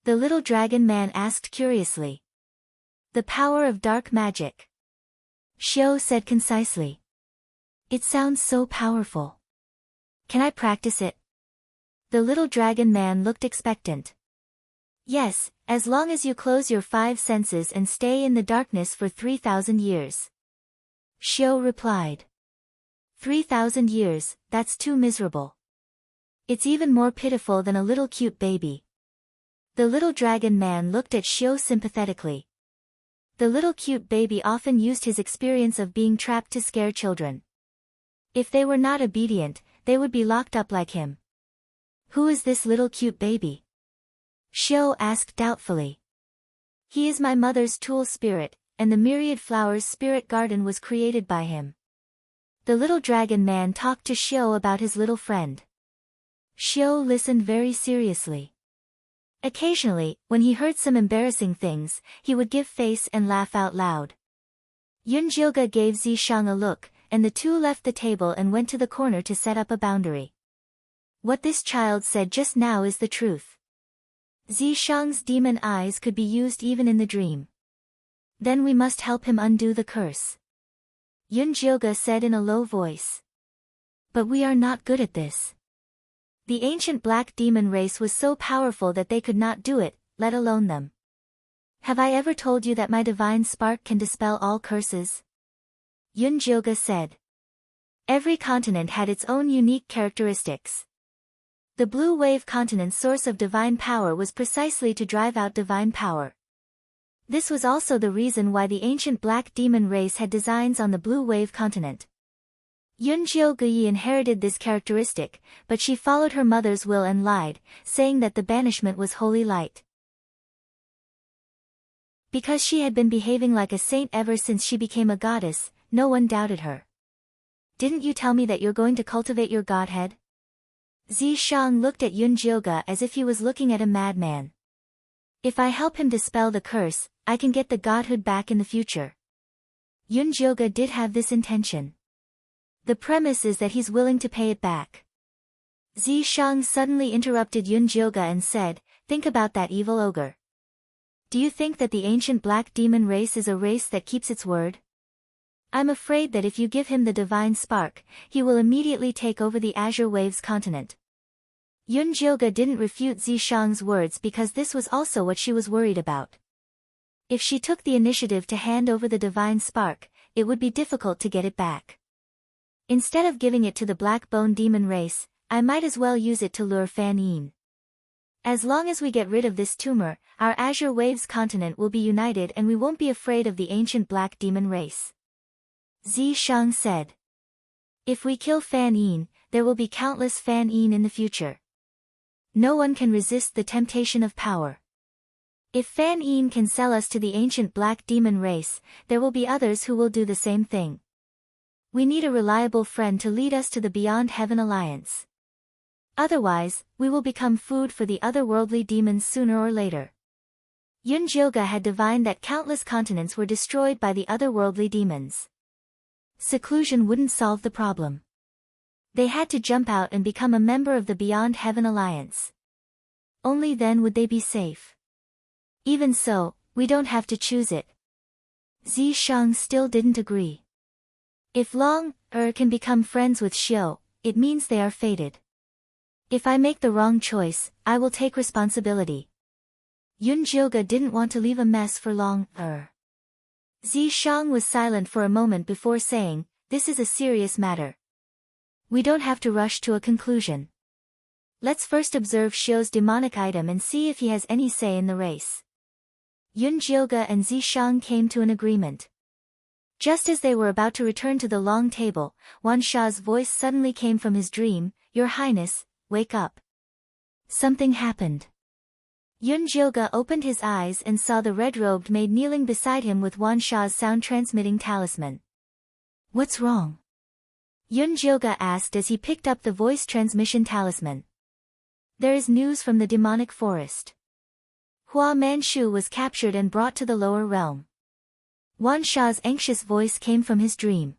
The little dragon man asked curiously. The power of dark magic. Xiao said concisely. It sounds so powerful. Can I practice it? The little dragon man looked expectant. Yes, as long as you close your 5 senses and stay in the darkness for 3,000 years. Xiao replied. 3,000 years, that's too miserable. It's even more pitiful than a little cute baby. The little dragon man looked at Xiao sympathetically. The little cute baby often used his experience of being trapped to scare children. If they were not obedient, they would be locked up like him. Who is this little cute baby? Xiao asked doubtfully. He is my mother's tool spirit, and the myriad flowers spirit garden was created by him. The little dragon man talked to Xiao about his little friend. Xiao listened very seriously. Occasionally, when he heard some embarrassing things, he would give face and laugh out loud. Yunjilga gave Zishang a look, and the two left the table and went to the corner to set up a boundary. What this child said just now is the truth. Zishang's demon eyes could be used even in the dream. Then we must help him undo the curse. Yunjilga said in a low voice. But we are not good at this. The ancient black demon race was so powerful that they could not do it, let alone them. Have I ever told you that my divine spark can dispel all curses? Yunjilga said. Every continent had its own unique characteristics. The blue wave continent's source of divine power was precisely to drive out divine power. This was also the reason why the ancient black demon race had designs on the blue wave continent. Yunjilga inherited this characteristic, but she followed her mother's will and lied, saying that the banishment was holy light. Because she had been behaving like a saint ever since she became a goddess, no one doubted her. Didn't you tell me that you're going to cultivate your godhead? Zishang looked at Yunjilga as if he was looking at a madman. If I help him dispel the curse, I can get the godhood back in the future. Yunjilga did have this intention. The premise is that he's willing to pay it back. Zishang suddenly interrupted Yunjilga and said, think about that evil ogre. Do you think that the ancient black demon race is a race that keeps its word? I'm afraid that if you give him the divine spark, he will immediately take over the Azure Waves continent. Yunjilga didn't refute Zishang's words because this was also what she was worried about. If she took the initiative to hand over the divine spark, it would be difficult to get it back. Instead of giving it to the black bone demon race, I might as well use it to lure Fan Yin. As long as we get rid of this tumor, our Azure Waves continent will be united and we won't be afraid of the ancient black demon race. Zishang said. If we kill Fan Yin, there will be countless Fan Yin in the future. No one can resist the temptation of power. If Fan Yin can sell us to the ancient black demon race, there will be others who will do the same thing. We need a reliable friend to lead us to the Beyond Heaven Alliance. Otherwise, we will become food for the otherworldly demons sooner or later. Yunjilga had divined that countless continents were destroyed by the otherworldly demons. Seclusion wouldn't solve the problem. They had to jump out and become a member of the Beyond Heaven Alliance. Only then would they be safe. Even so, we don't have to choose it. Zishang still didn't agree. If Long-er can become friends with Xiao, it means they are fated. If I make the wrong choice, I will take responsibility. Yun Jioge didn't want to leave a mess for long. Zishang was silent for a moment before saying, "This is a serious matter. We don't have to rush to a conclusion. Let's first observe Xiu's demonic item and see if he has any say in the race." Yun Jioge and Zishang came to an agreement. Just as they were about to return to the long table, Wan Sha's voice suddenly came from his dream, "Your Highness, wake up." Something happened. Yun Jioge opened his eyes and saw the red-robed maid kneeling beside him with Wan Sha's sound-transmitting talisman. "What's wrong?" Yun Jioge asked as he picked up the voice transmission talisman. "There is news from the demonic forest. Hua Manchu was captured and brought to the lower realm." Wan Sha's anxious voice came from his dream.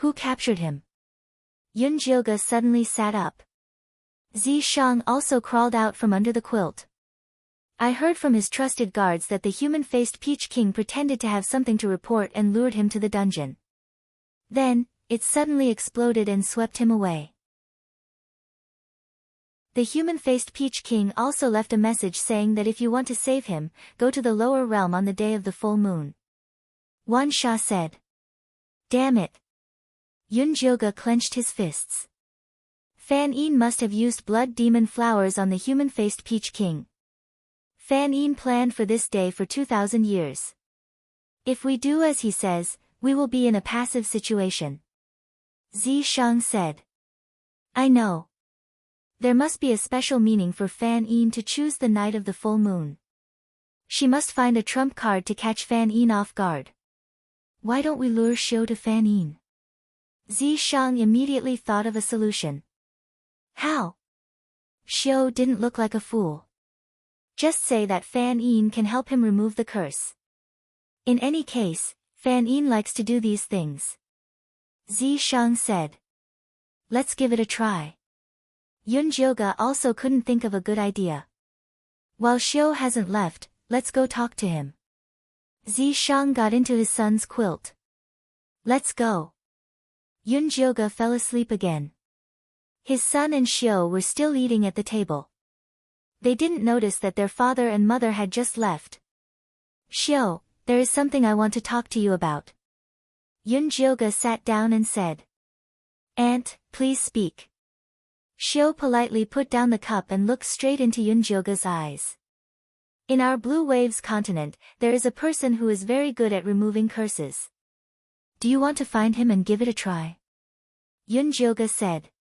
"Who captured him?" Yun Jioge suddenly sat up. Zishang also crawled out from under the quilt. "I heard from his trusted guards that the human-faced Peach King pretended to have something to report and lured him to the dungeon. Then, it suddenly exploded and swept him away. The human-faced Peach King also left a message saying that if you want to save him, go to the lower realm on the day of the full moon." Wan Sha said. "Damn it." Yun Jioge clenched his fists. Fan Yin must have used blood demon flowers on the human-faced Peach King. Fan Yin planned for this day for 2,000 years. If we do as he says, we will be in a passive situation. Zishang said. "I know. There must be a special meaning for Fan Yin to choose the night of the full moon. She must find a trump card to catch Fan Yin off guard. Why don't we lure Xiu to Fan Yin?" Zishang immediately thought of a solution. "How?" Xiu didn't look like a fool. "Just say that Fan Yin can help him remove the curse. In any case, Fan Yin likes to do these things." Zishang said. "Let's give it a try." Yun Jioge also couldn't think of a good idea. "While Xiu hasn't left, let's go talk to him." Zishang got into his son's quilt. "Let's go." Yun Jioge fell asleep again. His son and Xiu were still eating at the table. They didn't notice that their father and mother had just left. "Xiu, there is something I want to talk to you about." Yun Jioge sat down and said. "Aunt, please speak." Xiu politely put down the cup and looked straight into Yun Jioge's eyes. "In our Blue Waves continent, there is a person who is very good at removing curses. Do you want to find him and give it a try?" Yun Jioge said.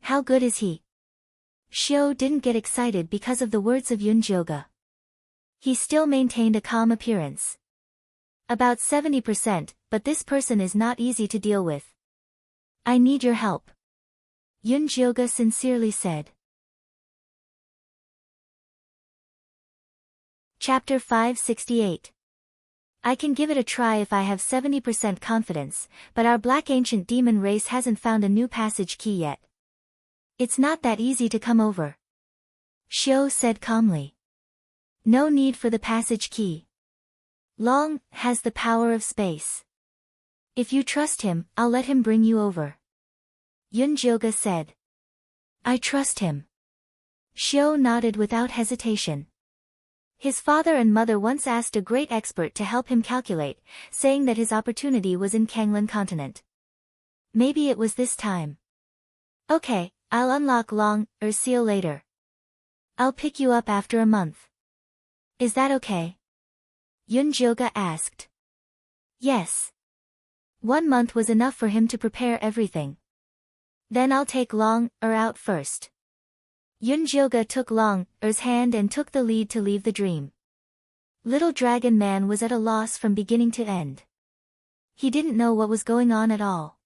"How good is he?" Xiu didn't get excited because of the words of Yun Jioge. He still maintained a calm appearance. "About 70%, but this person is not easy to deal with. I need your help." Yun Jioge sincerely said. Chapter 568. I can give it a try if I have 70% confidence, but our black ancient demon race hasn't found a new passage key yet. It's not that easy to come over. Xiu said calmly. No need for the passage key. Long has the power of space. If you trust him, I'll let him bring you over. Yun Jioge said. I trust him. Xiu nodded without hesitation. His father and mother once asked a great expert to help him calculate, saying that his opportunity was in Kanglan continent. Maybe it was this time. Okay, I'll unlock Long Seal later. I'll pick you up after a month. Is that okay? Yun Jioge asked. Yes. 1 month was enough for him to prepare everything. Then I'll take Long out first. Yun Jioge took Long hand and took the lead to leave the dream. Little Dragon Man was at a loss from beginning to end. He didn't know what was going on at all.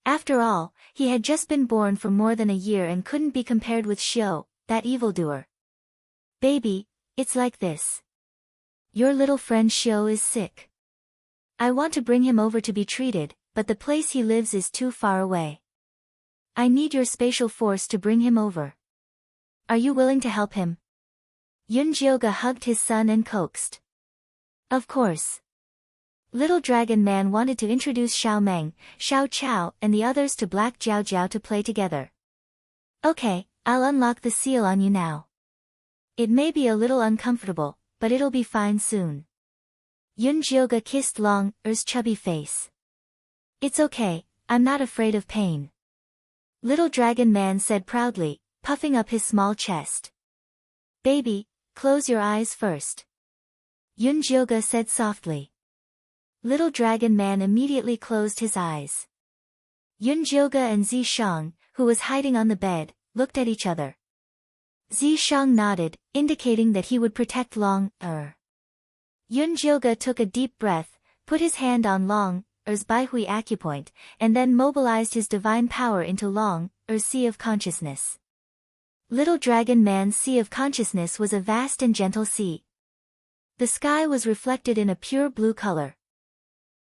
After all, he had just been born for more than a year and couldn't be compared with Xiu, that evildoer. Baby, it's like this. Your little friend Xiu is sick. I want to bring him over to be treated, but the place he lives is too far away. I need your spatial force to bring him over. Are you willing to help him? Yun Jioge hugged his son and coaxed. Of course. Little Dragon Man wanted to introduce Xiao Meng, Xiao Chao, and the others to Black Jiao Jiao to play together. Okay, I'll unlock the seal on you now. It may be a little uncomfortable, but it'll be fine soon. Yunjioga kissed Long Er's chubby face. It's okay, I'm not afraid of pain. Little Dragon Man said proudly, puffing up his small chest. Baby, close your eyes first. Yunjioga said softly. Little Dragon Man immediately closed his eyes. Yunjioga and Zishang, who was hiding on the bed, looked at each other. Zishang nodded, indicating that he would protect Long Er. Yunjioga took a deep breath, put his hand on Long Er's Baihui acupoint, and then mobilized his divine power into Long Er's Sea of Consciousness. Little Dragon Man's Sea of Consciousness was a vast and gentle sea. The sky was reflected in a pure blue color.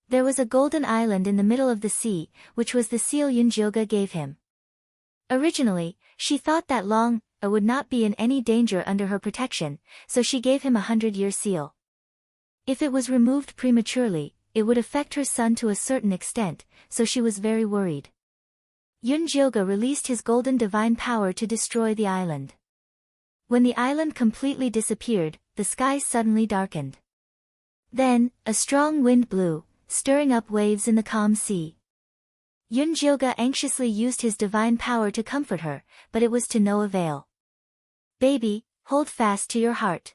There was a golden island in the middle of the sea, which was the seal Yunjioga gave him. Originally, she thought that Long Er would not be in any danger under her protection, so she gave him a 100-year seal. If it was removed prematurely, it would affect her son to a certain extent, so she was very worried. Yunjioga released his golden divine power to destroy the island. When the island completely disappeared, the sky suddenly darkened. Then, a strong wind blew, stirring up waves in the calm sea. Yunjioga anxiously used his divine power to comfort her, but it was to no avail. Baby, hold fast to your heart.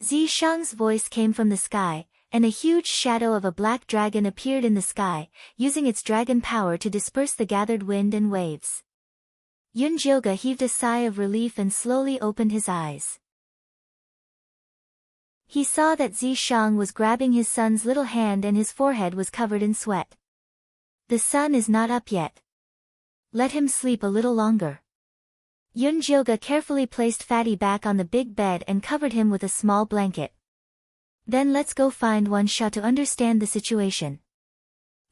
Zishang's voice came from the sky, and a huge shadow of a black dragon appeared in the sky, using its dragon power to disperse the gathered wind and waves. Yunjioga heaved a sigh of relief and slowly opened his eyes. He saw that Zishang was grabbing his son's little hand and his forehead was covered in sweat. The sun is not up yet. Let him sleep a little longer. Yunjioga carefully placed Fatty back on the big bed and covered him with a small blanket. Then let's go find Wan Sha to understand the situation.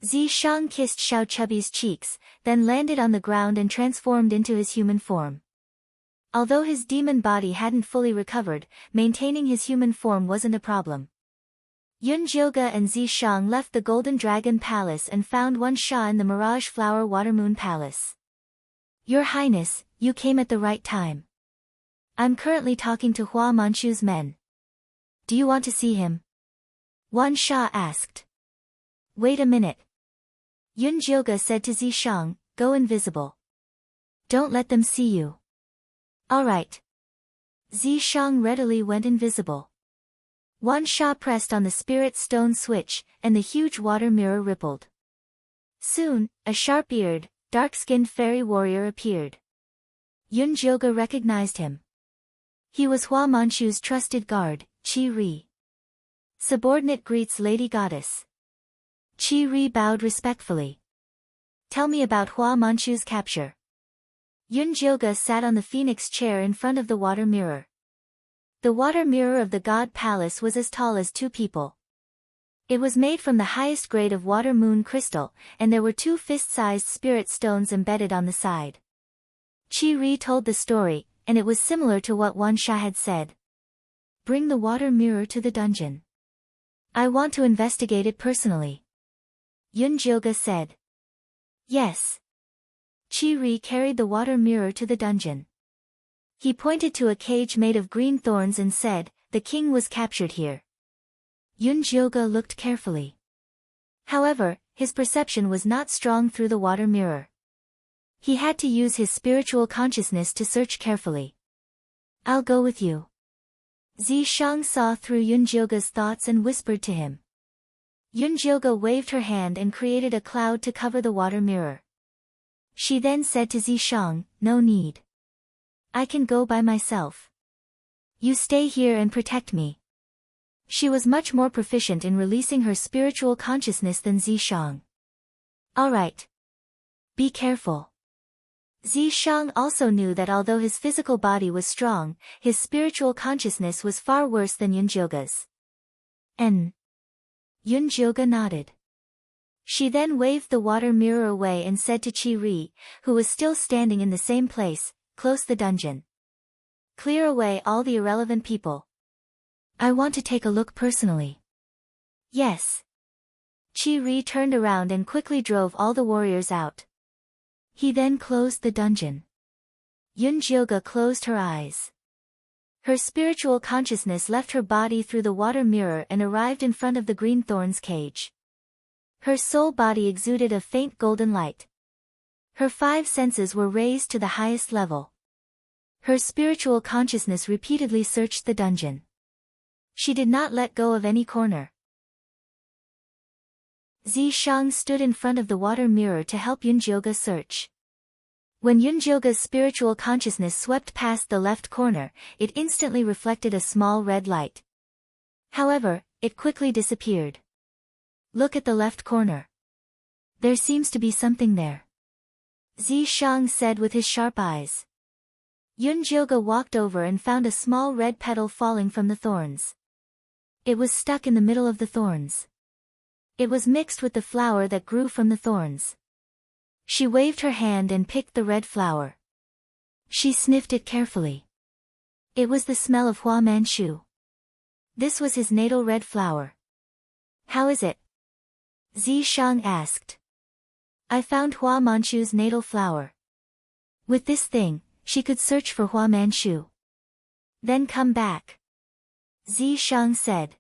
Zishang kissed Xiao Chubby's cheeks, then landed on the ground and transformed into his human form. Although his demon body hadn't fully recovered, maintaining his human form wasn't a problem. Yunjioga and Zishang left the Golden Dragon Palace and found Wan Sha in the Mirage Flower Watermoon Palace. Your Highness, you came at the right time. I'm currently talking to Hua Manchu's men. Do you want to see him? Wan Sha asked. Wait a minute. Yunjioga said to Zishang, go invisible. Don't let them see you. Alright. Zishang readily went invisible. Wan Sha pressed on the spirit stone switch, and the huge water mirror rippled. Soon, a sharp-eared, dark-skinned fairy warrior appeared. Yunjioga recognized him. He was Hua Manchu's trusted guard, Qi Ri. Subordinate greets Lady Goddess. Qi Ri bowed respectfully. Tell me about Hua Manchu's capture. Yunjioga sat on the phoenix chair in front of the water mirror. The water mirror of the God Palace was as tall as 2 people. It was made from the highest grade of water moon crystal, and there were 2 fist-sized spirit stones embedded on the side. Qi Ri told the story, and it was similar to what Wan Sha had said. Bring the water mirror to the dungeon. I want to investigate it personally. Yunjioga said. Yes. Qi Ri carried the water mirror to the dungeon. He pointed to a cage made of green thorns and said, the king was captured here. Yunjioga looked carefully. However, his perception was not strong through the water mirror. He had to use his spiritual consciousness to search carefully. I'll go with you. Zishang saw through Yunjioga's thoughts and whispered to him. Yunjioga waved her hand and created a cloud to cover the water mirror. She then said to Zishang, no need. I can go by myself. You stay here and protect me. She was much more proficient in releasing her spiritual consciousness than Zishang. Alright. Be careful. Zishang also knew that although his physical body was strong, his spiritual consciousness was far worse than Yunjioga's. Yunjioga nodded. She then waved the water mirror away and said to Qi Ri, who was still standing in the same place, close the dungeon. Clear away all the irrelevant people. I want to take a look personally. Yes. Qi Ri turned around and quickly drove all the warriors out. He then closed the dungeon. Yunjioga closed her eyes. Her spiritual consciousness left her body through the water mirror and arrived in front of the green thorn's cage. Her soul body exuded a faint golden light. Her 5 senses were raised to the highest level. Her spiritual consciousness repeatedly searched the dungeon. She did not let go of any corner. Zishang stood in front of the water mirror to help Yunjioga search. When Yunjioga's spiritual consciousness swept past the left corner, it instantly reflected a small red light. However, it quickly disappeared. Look at the left corner. There seems to be something there, Zishang said with his sharp eyes. Yunjioga walked over and found a small red petal falling from the thorns. It was stuck in the middle of the thorns. It was mixed with the flower that grew from the thorns. She waved her hand and picked the red flower. She sniffed it carefully. It was the smell of Hua Manchu. This was his natal red flower. How is it? Zishang asked. I found Hua Manchu's natal flower. With this thing, she could search for Hua Manchu. Then come back, Zishang said.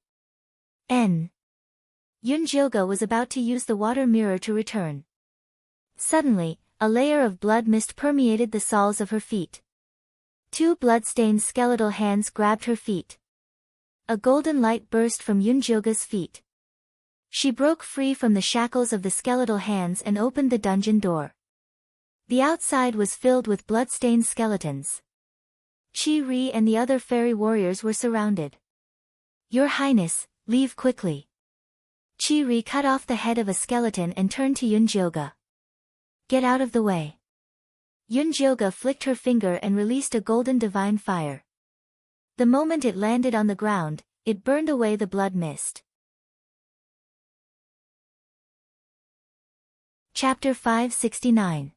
Yunjioga was about to use the water mirror to return. Suddenly, a layer of blood mist permeated the soles of her feet. 2 blood-stained skeletal hands grabbed her feet. A golden light burst from Yunjioga's feet. She broke free from the shackles of the skeletal hands and opened the dungeon door. The outside was filled with blood-stained skeletons. Qi-Ri and the other fairy warriors were surrounded. Your Highness, leave quickly. Qi-Ri cut off the head of a skeleton and turned to Yunjioga. Get out of the way. Yunjioga flicked her finger and released a golden divine fire. The moment it landed on the ground, it burned away the blood mist. Chapter 569.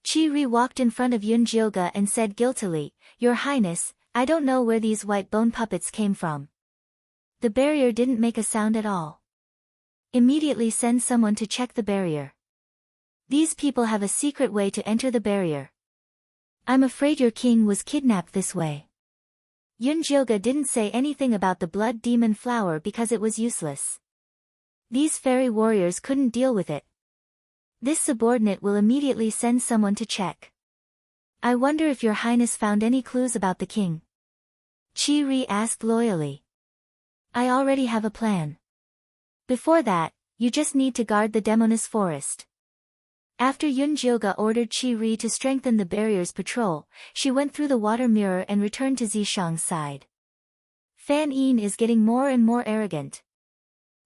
Qi-Ri walked in front of Yunjioga and said guiltily, Your Highness, I don't know where these white bone puppets came from. The barrier didn't make a sound at all. Immediately send someone to check the barrier. These people have a secret way to enter the barrier. I'm afraid your king was kidnapped this way. Yunjioga didn't say anything about the blood demon flower because it was useless. These fairy warriors couldn't deal with it. This subordinate will immediately send someone to check. I wonder if your highness found any clues about the king? Qi-Ri asked loyally. I already have a plan. Before that, you just need to guard the Demoness Forest. After Yunjioga ordered Qi-Ri to strengthen the barrier's patrol, she went through the water mirror and returned to Zishang's side. Fan Yin is getting more and more arrogant.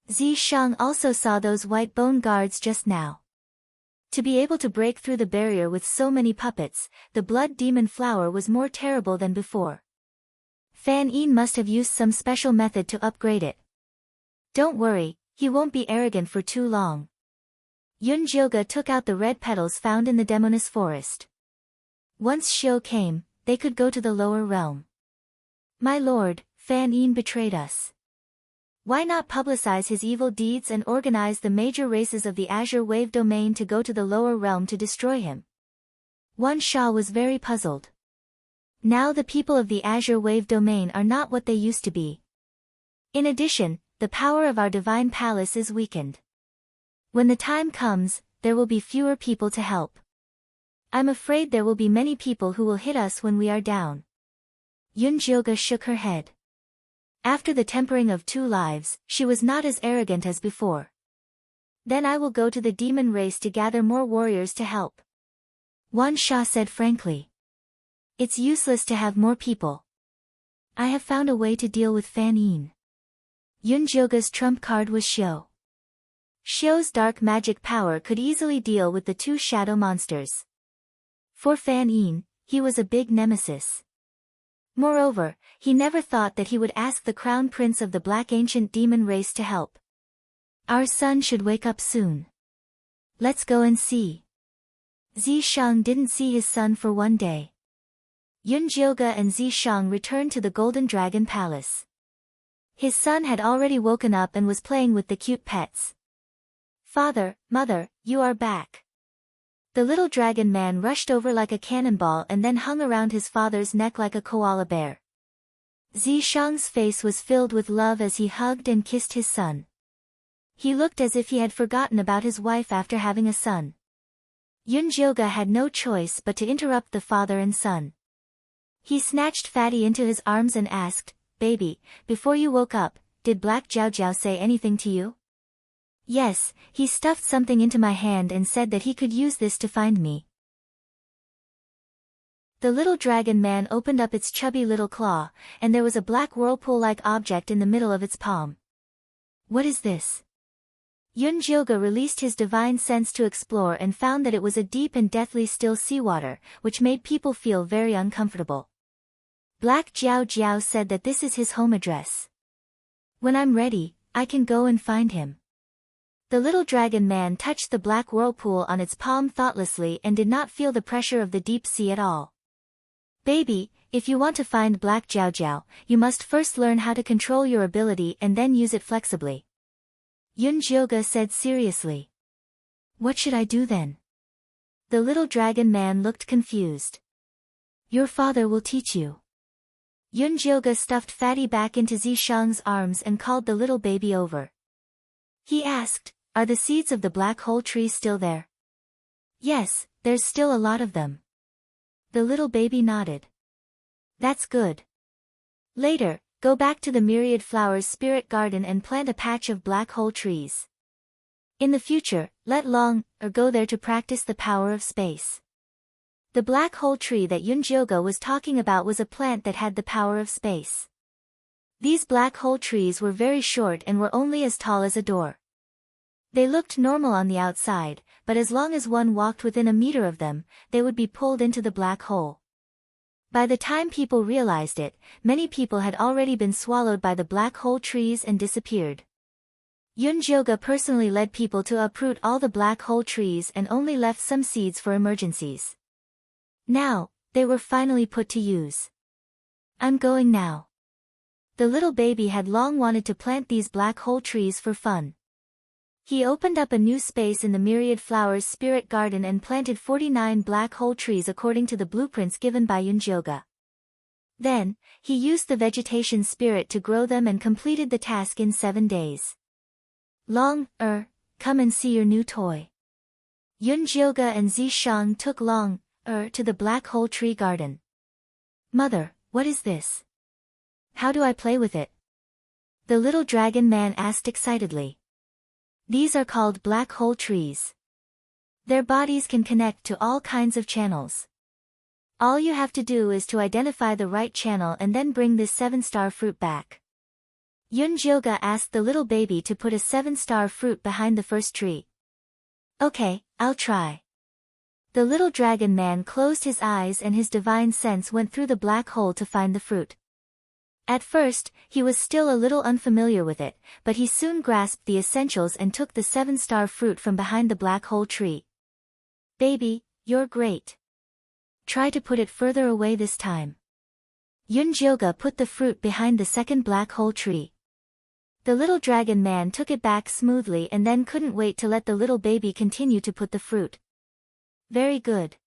Zishang also saw those white bone guards just now. To be able to break through the barrier with so many puppets, the blood demon flower was more terrible than before. Fan Yin must have used some special method to upgrade it. Don't worry, he won't be arrogant for too long. Yunjioga took out the red petals found in the Demoness Forest. Once Shio came, they could go to the lower realm. My lord, Fan Yin betrayed us. Why not publicize his evil deeds and organize the major races of the Azure Wave Domain to go to the lower realm to destroy him? Wan Sha was very puzzled. Now the people of the Azure Wave Domain are not what they used to be. In addition, the power of our divine palace is weakened. When the time comes, there will be fewer people to help. I'm afraid there will be many people who will hit us when we are down. Yunjioga shook her head. After the tempering of 2 lives, she was not as arrogant as before. Then I will go to the demon race to gather more warriors to help. Wan Sha said frankly. It's useless to have more people. I have found a way to deal with Fan Yin. Yunjioga's trump card was Shio. Shio's dark magic power could easily deal with the 2 shadow monsters. For Fan Yin, he was a big nemesis. Moreover, he never thought that he would ask the crown prince of the black ancient demon race to help. Our son should wake up soon. Let's go and see. Zishang didn't see his son for 1 day. Yunjioga and Zishang returned to the Golden Dragon Palace. His son had already woken up and was playing with the cute pets. Father, mother, you are back. The little dragon man rushed over like a cannonball and then hung around his father's neck like a koala bear. Zishang's face was filled with love as he hugged and kissed his son. He looked as if he had forgotten about his wife after having a son. Yunjioge had no choice but to interrupt the father and son. He snatched Fatty into his arms and asked, "Baby, before you woke up, did Black Jiao Jiao say anything to you?" "Yes, he stuffed something into my hand and said that he could use this to find me." The little dragon man opened up its chubby little claw, and there was a black whirlpool-like object in the middle of its palm. "What is this?" Yunjioge released his divine sense to explore and found that it was a deep and deathly still seawater, which made people feel very uncomfortable. Black Jiao Jiao said that this is his home address. "When I'm ready, I can go and find him." The little dragon man touched the black whirlpool on its palm thoughtlessly and did not feel the pressure of the deep sea at all. "Baby, if you want to find Black Jiao Jiao, you must first learn how to control your ability and then use it flexibly," Yunjioge said seriously. "What should I do then?" The little dragon man looked confused. "Your father will teach you." Yunjioge stuffed Fatty back into Zishang's arms and called the little baby over. He asked, "Are the seeds of the black hole tree still there?" "Yes, there's still a lot of them." The little baby nodded. "That's good. Later, go back to the Myriad Flowers Spirit Garden and plant a patch of black hole trees. In the future, let Long go there to practice the power of space." The black hole tree that Yunjioge was talking about was a plant that had the power of space. These black hole trees were very short and were only as tall as a door. They looked normal on the outside, but as long as one walked within a meter of them, they would be pulled into the black hole. By the time people realized it, many people had already been swallowed by the black hole trees and disappeared. Yunjioge personally led people to uproot all the black hole trees and only left some seeds for emergencies. Now, they were finally put to use. "I'm going now." The little baby had long wanted to plant these black hole trees for fun. He opened up a new space in the Myriad Flowers Spirit Garden and planted 49 black hole trees according to the blueprints given by Yunjioge. Then, he used the vegetation spirit to grow them and completed the task in 7 days. Long, come and see your new toy. Yunjioge and Zishang took Long, to the black hole tree garden. "Mother, what is this? How do I play with it?" The little dragon man asked excitedly. "These are called black hole trees. Their bodies can connect to all kinds of channels. All you have to do is to identify the right channel and then bring this 7-star fruit back." Yunjioge asked the little baby to put a 7-star fruit behind the first tree. "Okay, I'll try." The little dragon man closed his eyes and his divine sense went through the black hole to find the fruit. At first, he was still a little unfamiliar with it, but he soon grasped the essentials and took the 7-star fruit from behind the black hole tree. "Baby, you're great. Try to put it further away this time." Yunjioge put the fruit behind the second black hole tree. The little dragon man took it back smoothly and then couldn't wait to let the little baby continue to put the fruit. "Very good.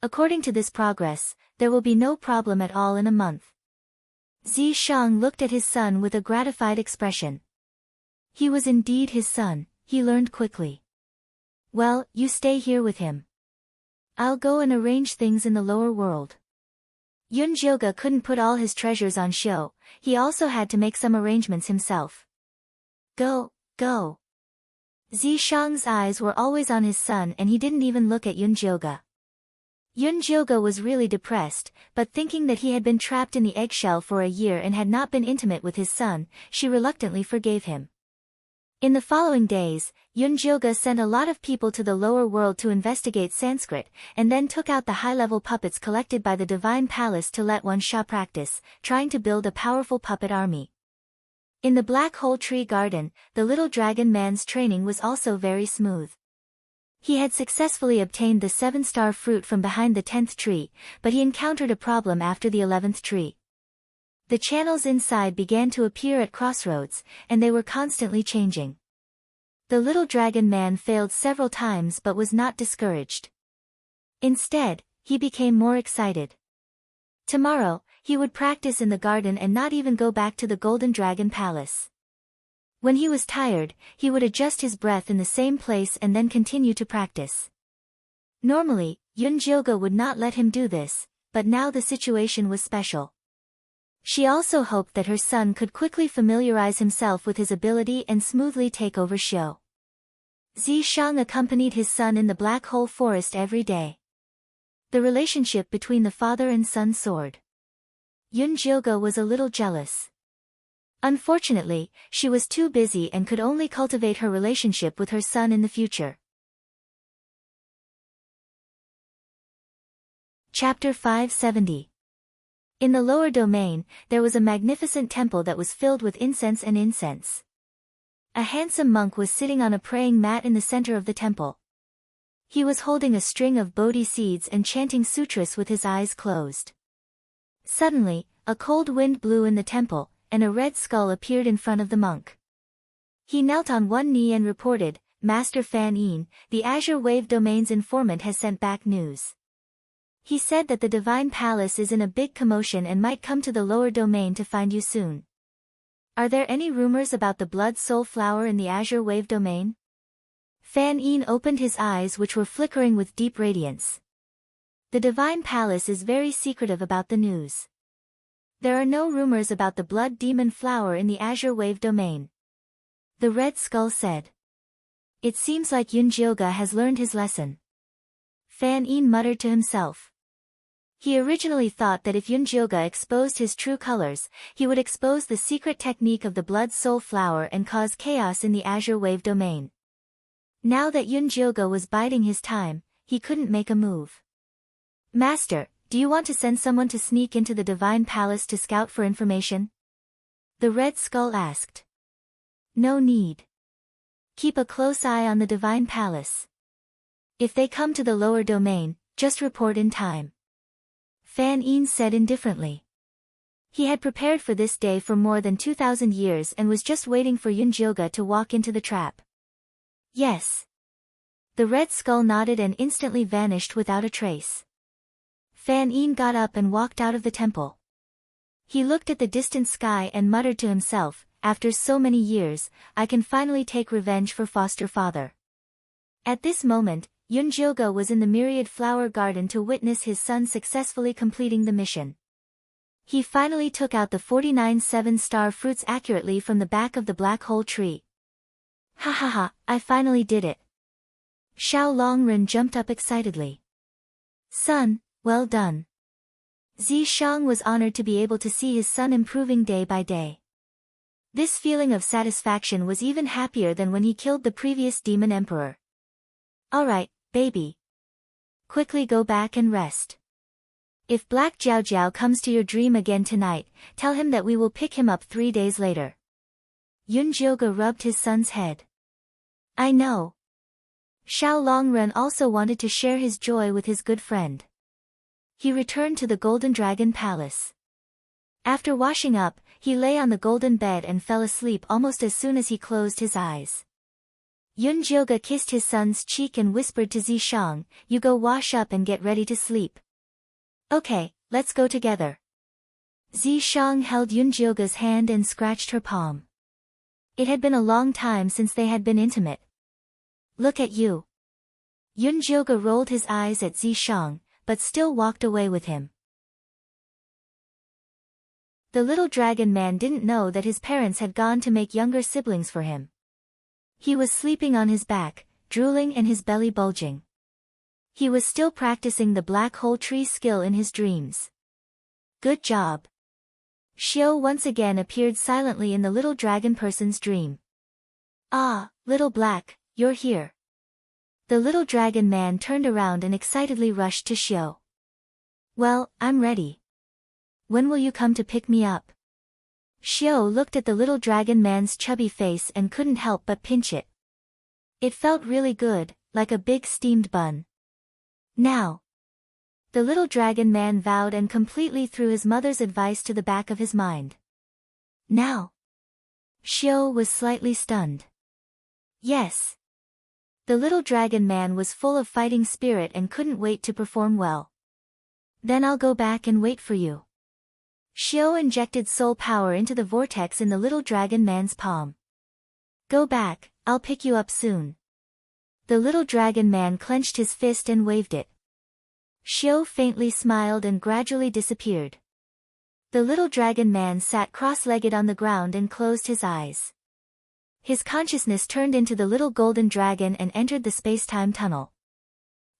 According to this progress, there will be no problem at all in a month." Zishang looked at his son with a gratified expression. He was indeed his son, he learned quickly. "Well, you stay here with him. I'll go and arrange things in the lower world." Yunjioge couldn't put all his treasures on show, he also had to make some arrangements himself. Go. Zishang's eyes were always on his son and he didn't even look at Yunjioge. Yunjioge was really depressed, but thinking that he had been trapped in the eggshell for a year and had not been intimate with his son, she reluctantly forgave him. In the following days, Yunjioge sent a lot of people to the lower world to investigate Sanskrit, and then took out the high-level puppets collected by the Divine Palace to let one Sha practice, trying to build a powerful puppet army. In the Black Hole Tree Garden, the little dragon man's training was also very smooth. He had successfully obtained the 7-star fruit from behind the 10th tree, but he encountered a problem after the 11th tree. The channels inside began to appear at crossroads, and they were constantly changing. The little dragon man failed several times but was not discouraged. Instead, he became more excited. Tomorrow, he would practice in the garden and not even go back to the Golden Dragon Palace. When he was tired, he would adjust his breath in the same place and then continue to practice. Normally, Yunjilga would not let him do this, but now the situation was special. She also hoped that her son could quickly familiarize himself with his ability and smoothly take over Xiu. Zishang accompanied his son in the Black Hole Forest every day. The relationship between the father and son soared. Yunjilga was a little jealous. Unfortunately, she was too busy and could only cultivate her relationship with her son in the future. Chapter 570. In the lower domain, there was a magnificent temple that was filled with incense and incense. A handsome monk was sitting on a praying mat in the center of the temple. He was holding a string of bodhi seeds and chanting sutras with his eyes closed. Suddenly, a cold wind blew in the temple, and a red skull appeared in front of the monk. He knelt on one knee and reported, "Master Fan Yin, the Azure Wave Domain's informant has sent back news. He said that the Divine Palace is in a big commotion and might come to the lower domain to find you soon. Are there any rumors about the Blood Soul Flower in the Azure Wave Domain?" Fan Yin opened his eyes, which were flickering with deep radiance. The Divine Palace is very secretive about the news. There are no rumors about the Blood Demon Flower in the Azure Wave Domain. The Red Skull said. It seems like Yunjilga has learned his lesson. Fan Yin muttered to himself. He originally thought that if Yunjilga exposed his true colors, he would expose the secret technique of the Blood Soul Flower and cause chaos in the Azure Wave Domain. Now that Yunjilga was biding his time, he couldn't make a move. "Master, do you want to send someone to sneak into the Divine Palace to scout for information?" The Red Skull asked. "No need. Keep a close eye on the Divine Palace. If they come to the lower domain, just report in time," Fan Yin said indifferently. He had prepared for this day for more than 2,000 years and was just waiting for Yunjilga to walk into the trap. "Yes." The Red Skull nodded and instantly vanished without a trace. Fan Yin got up and walked out of the temple. He looked at the distant sky and muttered to himself, "After so many years, I can finally take revenge for foster father." At this moment, Yunjilga was in the Myriad Flower Garden to witness his son successfully completing the mission. He finally took out the 49 7-star fruits accurately from the back of the black hole tree. "Ha ha ha, I finally did it." Xiao Longren jumped up excitedly. "Son, well done." Zishang was honored to be able to see his son improving day by day. This feeling of satisfaction was even happier than when he killed the previous demon emperor. "Alright, baby. Quickly go back and rest. If Black Jiao Jiao comes to your dream again tonight, tell him that we will pick him up 3 days later." Yunjilga rubbed his son's head. "I know." Xiao Longren also wanted to share his joy with his good friend. He returned to the Golden Dragon Palace. After washing up, he lay on the golden bed and fell asleep almost as soon as he closed his eyes. Yunjilga kissed his son's cheek and whispered to Zishang, "You go wash up and get ready to sleep." "Okay, let's go together." Zishang held Yunjilga's hand and scratched her palm. It had been a long time since they had been intimate. "Look at you." Yunjilga rolled his eyes at Zishang, but still walked away with him. The little dragon man didn't know that his parents had gone to make younger siblings for him. He was sleeping on his back, drooling and his belly bulging. He was still practicing the black hole tree skill in his dreams. "Good job." Xiu once again appeared silently in the little dragon person's dream. "Ah, little Black, you're here." The little dragon man turned around and excitedly rushed to Xiu. "Well, I'm ready. When will you come to pick me up?" Xiu looked at the little dragon man's chubby face and couldn't help but pinch it. It felt really good, like a big steamed bun. "Now." The little dragon man vowed and completely threw his mother's advice to the back of his mind. "Now?" Xiu was slightly stunned. "Yes." The little dragon man was full of fighting spirit and couldn't wait to perform well. "Then I'll go back and wait for you." Xiao injected soul power into the vortex in the little dragon man's palm. Go back, I'll pick you up soon. The little dragon man clenched his fist and waved it. Xiao faintly smiled and gradually disappeared. The little dragon man sat cross-legged on the ground and closed his eyes. His consciousness turned into the little golden dragon and entered the space-time tunnel.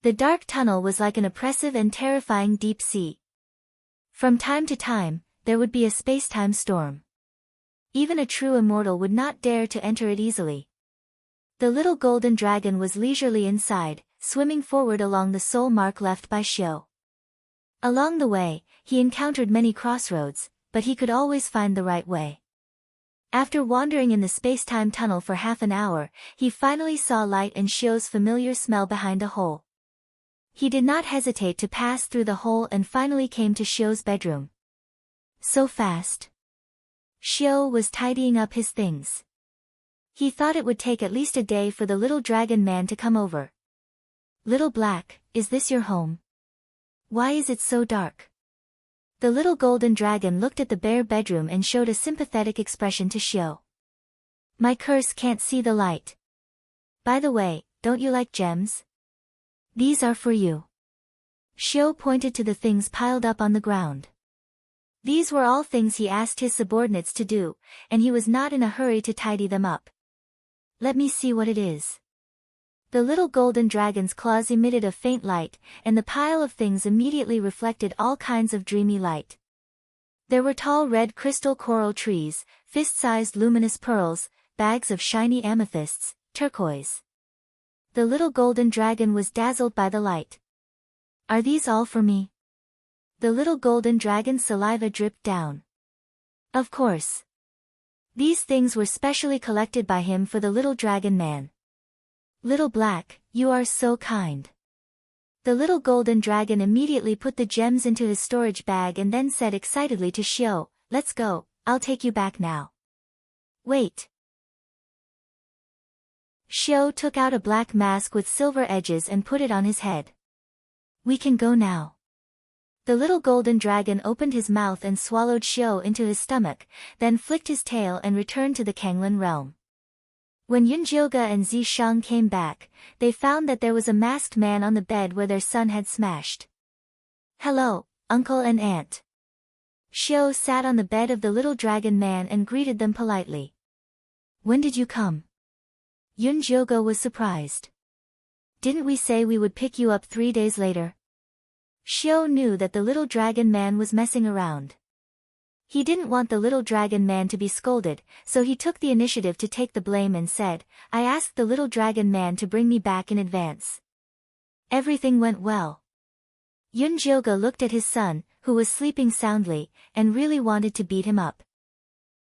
The dark tunnel was like an oppressive and terrifying deep sea. From time to time, there would be a space-time storm. Even a true immortal would not dare to enter it easily. The little golden dragon was leisurely inside, swimming forward along the soul mark left by Xiao. Along the way, he encountered many crossroads, but he could always find the right way. After wandering in the space-time tunnel for half an hour, he finally saw light and Xiao's familiar smell behind a hole. He did not hesitate to pass through the hole and finally came to Xiao's bedroom. So fast. Xiao was tidying up his things. He thought it would take at least a day for the little dragon man to come over. Little Black, is this your home? Why is it so dark? The little golden dragon looked at the bare bedroom and showed a sympathetic expression to Xiao. My curse can't see the light. By the way, don't you like gems? These are for you. Xiao pointed to the things piled up on the ground. These were all things he asked his subordinates to do, and he was not in a hurry to tidy them up. Let me see what it is. The little golden dragon's claws emitted a faint light, and the pile of things immediately reflected all kinds of dreamy light. There were tall red crystal coral trees, fist-sized luminous pearls, bags of shiny amethysts, turquoise. The little golden dragon was dazzled by the light. Are these all for me? The little golden dragon's saliva dripped down. Of course. These things were specially collected by him for the little dragon man. Little Black, you are so kind. The little golden dragon immediately put the gems into his storage bag and then said excitedly to Xiao, let's go, I'll take you back now. Wait. Xiao took out a black mask with silver edges and put it on his head. We can go now. The little golden dragon opened his mouth and swallowed Xiao into his stomach, then flicked his tail and returned to the Kanglin realm. When Yunjioga and Zishang came back, they found that there was a masked man on the bed where their son had smashed. Hello, uncle and aunt. Xiao sat on the bed of the little dragon man and greeted them politely. When did you come? Yunjioga was surprised. Didn't we say we would pick you up 3 days later? Xiao knew that the little dragon man was messing around. He didn't want the little dragon man to be scolded, so he took the initiative to take the blame and said, I asked the little dragon man to bring me back in advance. Everything went well. Yunjioga looked at his son, who was sleeping soundly, and really wanted to beat him up.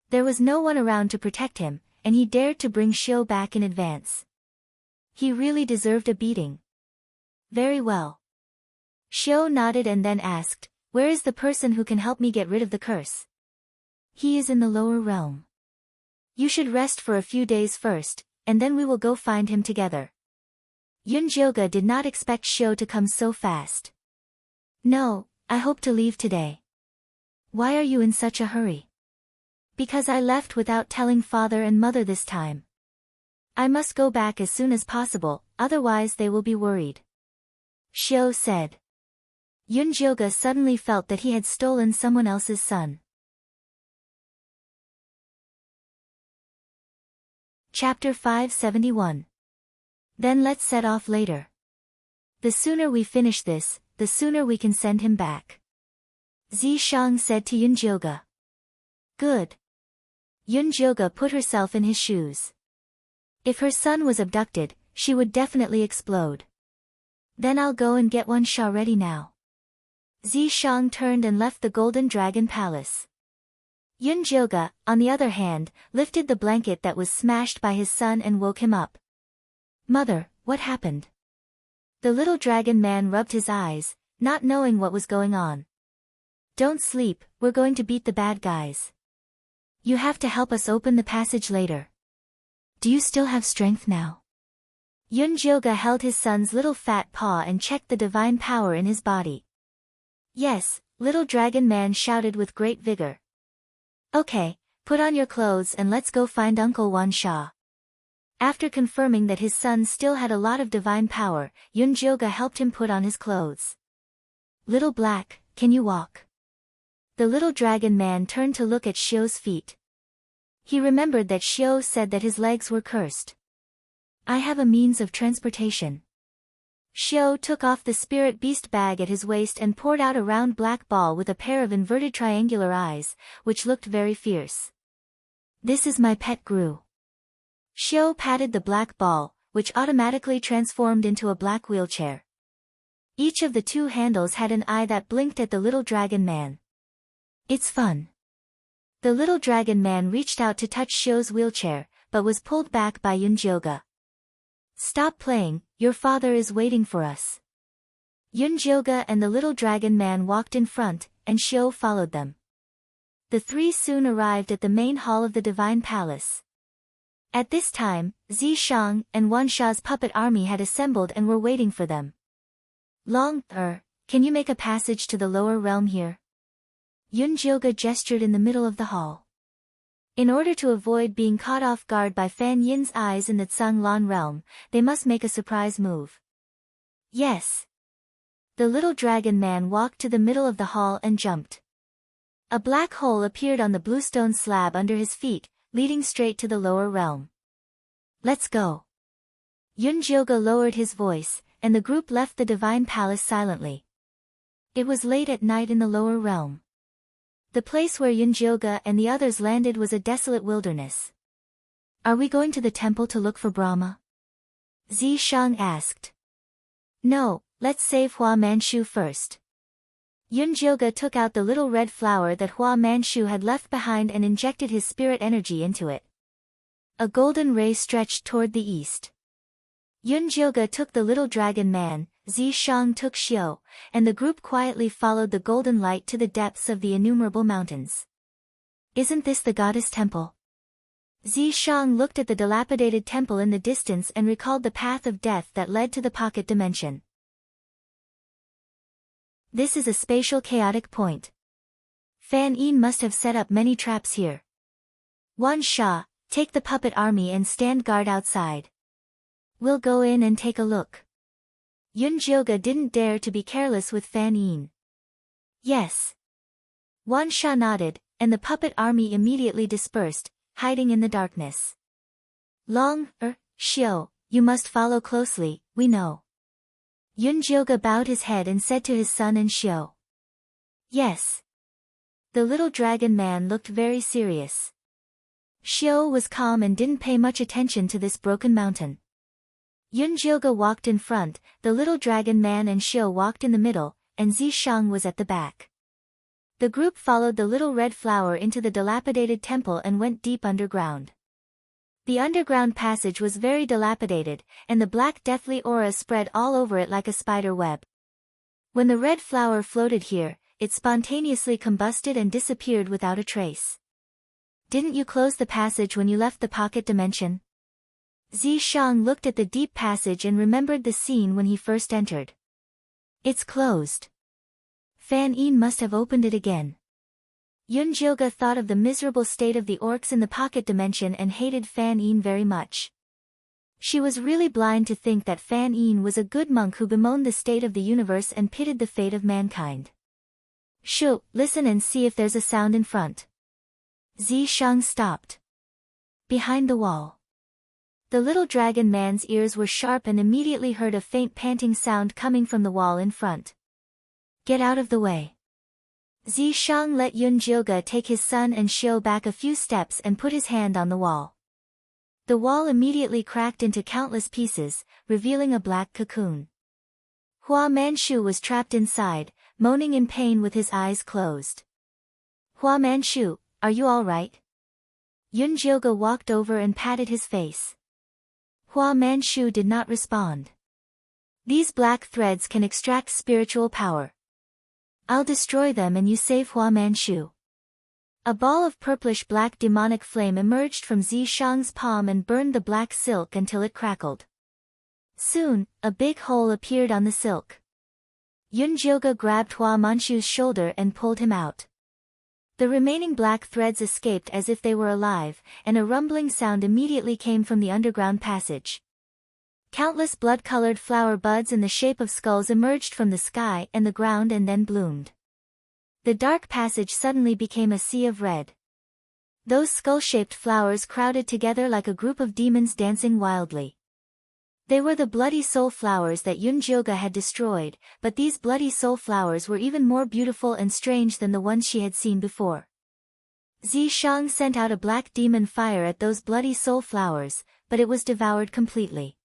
There was no one around to protect him, and he dared to bring Xiao back in advance. He really deserved a beating. Very well. Xiao nodded and then asked, where is the person who can help me get rid of the curse? He is in the lower realm. You should rest for a few days first, and then we will go find him together. Yunjioga did not expect Xiao to come so fast. No, I hope to leave today. Why are you in such a hurry? Because I left without telling father and mother this time. I must go back as soon as possible, otherwise they will be worried. Xiao said. Yunjioga suddenly felt that he had stolen someone else's son. Chapter 571. Then let's set off later. The sooner we finish this, the sooner we can send him back. Zishang said to Yunjioga. Good. Yunjioga put herself in his shoes. If her son was abducted, she would definitely explode. Then I'll go and get one sha ready now. Zishang turned and left the Golden Dragon Palace. Yunjioga, on the other hand, lifted the blanket that was smashed by his son and woke him up. Mother, what happened? The little dragon man rubbed his eyes, not knowing what was going on. Don't sleep, we're going to beat the bad guys. You have to help us open the passage later. Do you still have strength now? Yunjioga held his son's little fat paw and checked the divine power in his body. Yes, Little Dragon Man shouted with great vigor. Okay, put on your clothes and let's go find Uncle Wan Sha. After confirming that his son still had a lot of divine power, Yunjioga helped him put on his clothes. Little Black, can you walk? The little dragon man turned to look at Xiu's feet. He remembered that Xiu said that his legs were cursed. I have a means of transportation. Xiu took off the spirit beast bag at his waist and poured out a round black ball with a pair of inverted triangular eyes, which looked very fierce. This is my pet Gru. Xiu patted the black ball, which automatically transformed into a black wheelchair. Each of the two handles had an eye that blinked at the little dragon man. It's fun. The little dragon man reached out to touch Xiu's wheelchair, but was pulled back by Yunjioga. Stop playing, your father is waiting for us. Yunjioga and the little dragon man walked in front, and Xiu followed them. The three soon arrived at the main hall of the Divine Palace. At this time, Zishang and Wansha's puppet army had assembled and were waiting for them. Can you make a passage to the lower realm here? Yunjioga gestured in the middle of the hall. In order to avoid being caught off guard by Fan Yin's eyes in the Tsanglan realm, they must make a surprise move. Yes. The little dragon man walked to the middle of the hall and jumped. A black hole appeared on the bluestone slab under his feet, leading straight to the lower realm. Let's go. Yunjioga lowered his voice, and the group left the Divine Palace silently. It was late at night in the lower realm. The place where Yunjioga and the others landed was a desolate wilderness. Are we going to the temple to look for Brahma? Zishang asked. No, let's save Hua Manchu first. Yunjioga took out the little red flower that Hua Manchu had left behind and injected his spirit energy into it. A golden ray stretched toward the east. Yunjioga took the little dragon man, Zishang took Xiu, and the group quietly followed the golden light to the depths of the innumerable mountains. Isn't this the goddess temple? Zishang looked at the dilapidated temple in the distance and recalled the path of death that led to the pocket dimension. This is a spatial chaotic point. Fan Yin must have set up many traps here. Wan Sha, take the puppet army and stand guard outside. We'll go in and take a look. Yunjioga didn't dare to be careless with Fan Yin. Yes. Wan Sha nodded, and the puppet army immediately dispersed, hiding in the darkness. Xiu, you must follow closely, we know. Yunjioga bowed his head and said to his son and Xiu. Yes. The little dragon man looked very serious. Xiu was calm and didn't pay much attention to this broken mountain. Yunjioga walked in front, the little dragon man and Xiu walked in the middle, and Zishang was at the back. The group followed the little red flower into the dilapidated temple and went deep underground. The underground passage was very dilapidated, and the black deathly aura spread all over it like a spider web. When the red flower floated here, it spontaneously combusted and disappeared without a trace. Didn't you close the passage when you left the pocket dimension? Zishang looked at the deep passage and remembered the scene when he first entered. It's closed. Fan Yin must have opened it again. Yunjioga thought of the miserable state of the orcs in the pocket dimension and hated Fan Yin very much. She was really blind to think that Fan Yin was a good monk who bemoaned the state of the universe and pitied the fate of mankind. Shoo, listen and see if there's a sound in front. Zishang stopped. Behind the wall. The little dragon man's ears were sharp and immediately heard a faint panting sound coming from the wall in front. Get out of the way. Zishang let Yunjioga take his son and Xiu back a few steps and put his hand on the wall. The wall immediately cracked into countless pieces, revealing a black cocoon. Hua Manchu was trapped inside, moaning in pain with his eyes closed. Hua Manchu, are you all right? Yunjioga walked over and patted his face. Hua Manchu did not respond. These black threads can extract spiritual power. I'll destroy them and you save Hua Manchu. A ball of purplish-black demonic flame emerged from Zishang's palm and burned the black silk until it crackled. Soon, a big hole appeared on the silk. Yunjioga grabbed Hua Manchu's shoulder and pulled him out. The remaining black threads escaped as if they were alive, and a rumbling sound immediately came from the underground passage. Countless blood-colored flower buds in the shape of skulls emerged from the sky and the ground and then bloomed. The dark passage suddenly became a sea of red. Those skull-shaped flowers crowded together like a group of demons dancing wildly. They were the bloody soul flowers that Yunjioga had destroyed, but these bloody soul flowers were even more beautiful and strange than the ones she had seen before. Zishang sent out a black demon fire at those bloody soul flowers, but it was devoured completely.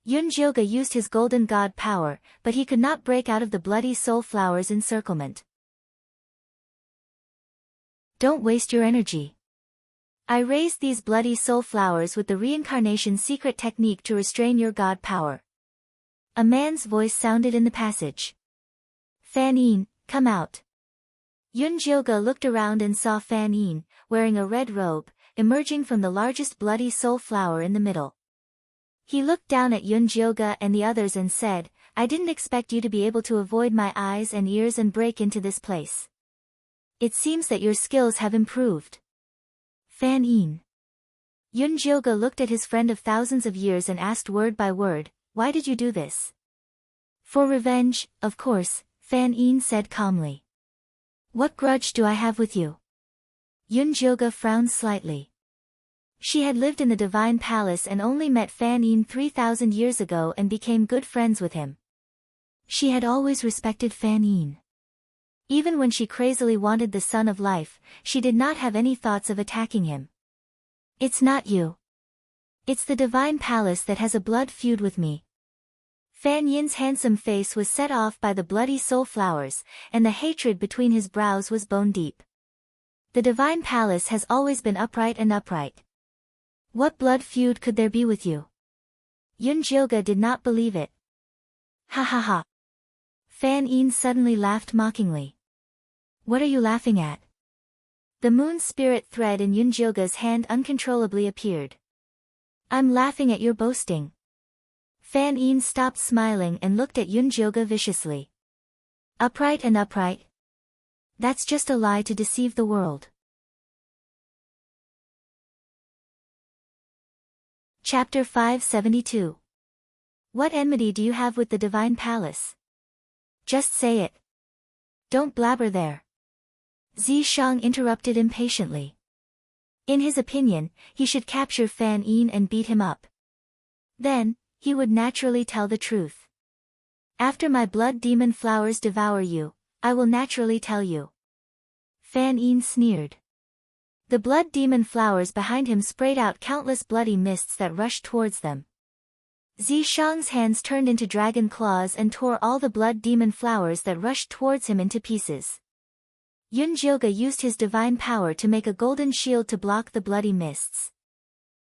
Yunjioga used his golden god power, but he could not break out of the bloody soul flowers' encirclement. Don't waste your energy. I raised these bloody soul flowers with the reincarnation secret technique to restrain your god power. A man's voice sounded in the passage. Fan Yin, come out. Yunjioga looked around and saw Fan Yin, wearing a red robe, emerging from the largest bloody soul flower in the middle. He looked down at Yunjioga and the others and said, I didn't expect you to be able to avoid my eyes and ears and break into this place. It seems that your skills have improved. Fan Yin. Yunjioga looked at his friend of thousands of years and asked word by word, why did you do this? For revenge, of course, Fan Yin said calmly. What grudge do I have with you? Yunjioga frowned slightly. She had lived in the Divine Palace and only met Fan Yin 3,000 years ago and became good friends with him. She had always respected Fan Yin. Even when she crazily wanted the Sun of Life, she did not have any thoughts of attacking him. It's not you. It's the Divine Palace that has a blood feud with me. Fan Yin's handsome face was set off by the bloody soul flowers, and the hatred between his brows was bone deep. The Divine Palace has always been upright and upright. What blood feud could there be with you? Yunjioga did not believe it. Ha ha ha. Fan Yin suddenly laughed mockingly. What are you laughing at? The moon spirit thread in Yunjioga's hand uncontrollably appeared. I'm laughing at your boasting. Fan Yin stopped smiling and looked at Yunjioga viciously. Upright and upright? That's just a lie to deceive the world. Chapter 572. What enmity do you have with the Divine Palace? Just say it. Don't blabber there. Zishang interrupted impatiently. In his opinion, he should capture Fan Yin and beat him up. Then, he would naturally tell the truth. After my blood demon flowers devour you, I will naturally tell you. Fan Yin sneered. The blood demon flowers behind him sprayed out countless bloody mists that rushed towards them. Zishang's hands turned into dragon claws and tore all the blood demon flowers that rushed towards him into pieces. Yunjioga used his divine power to make a golden shield to block the bloody mists.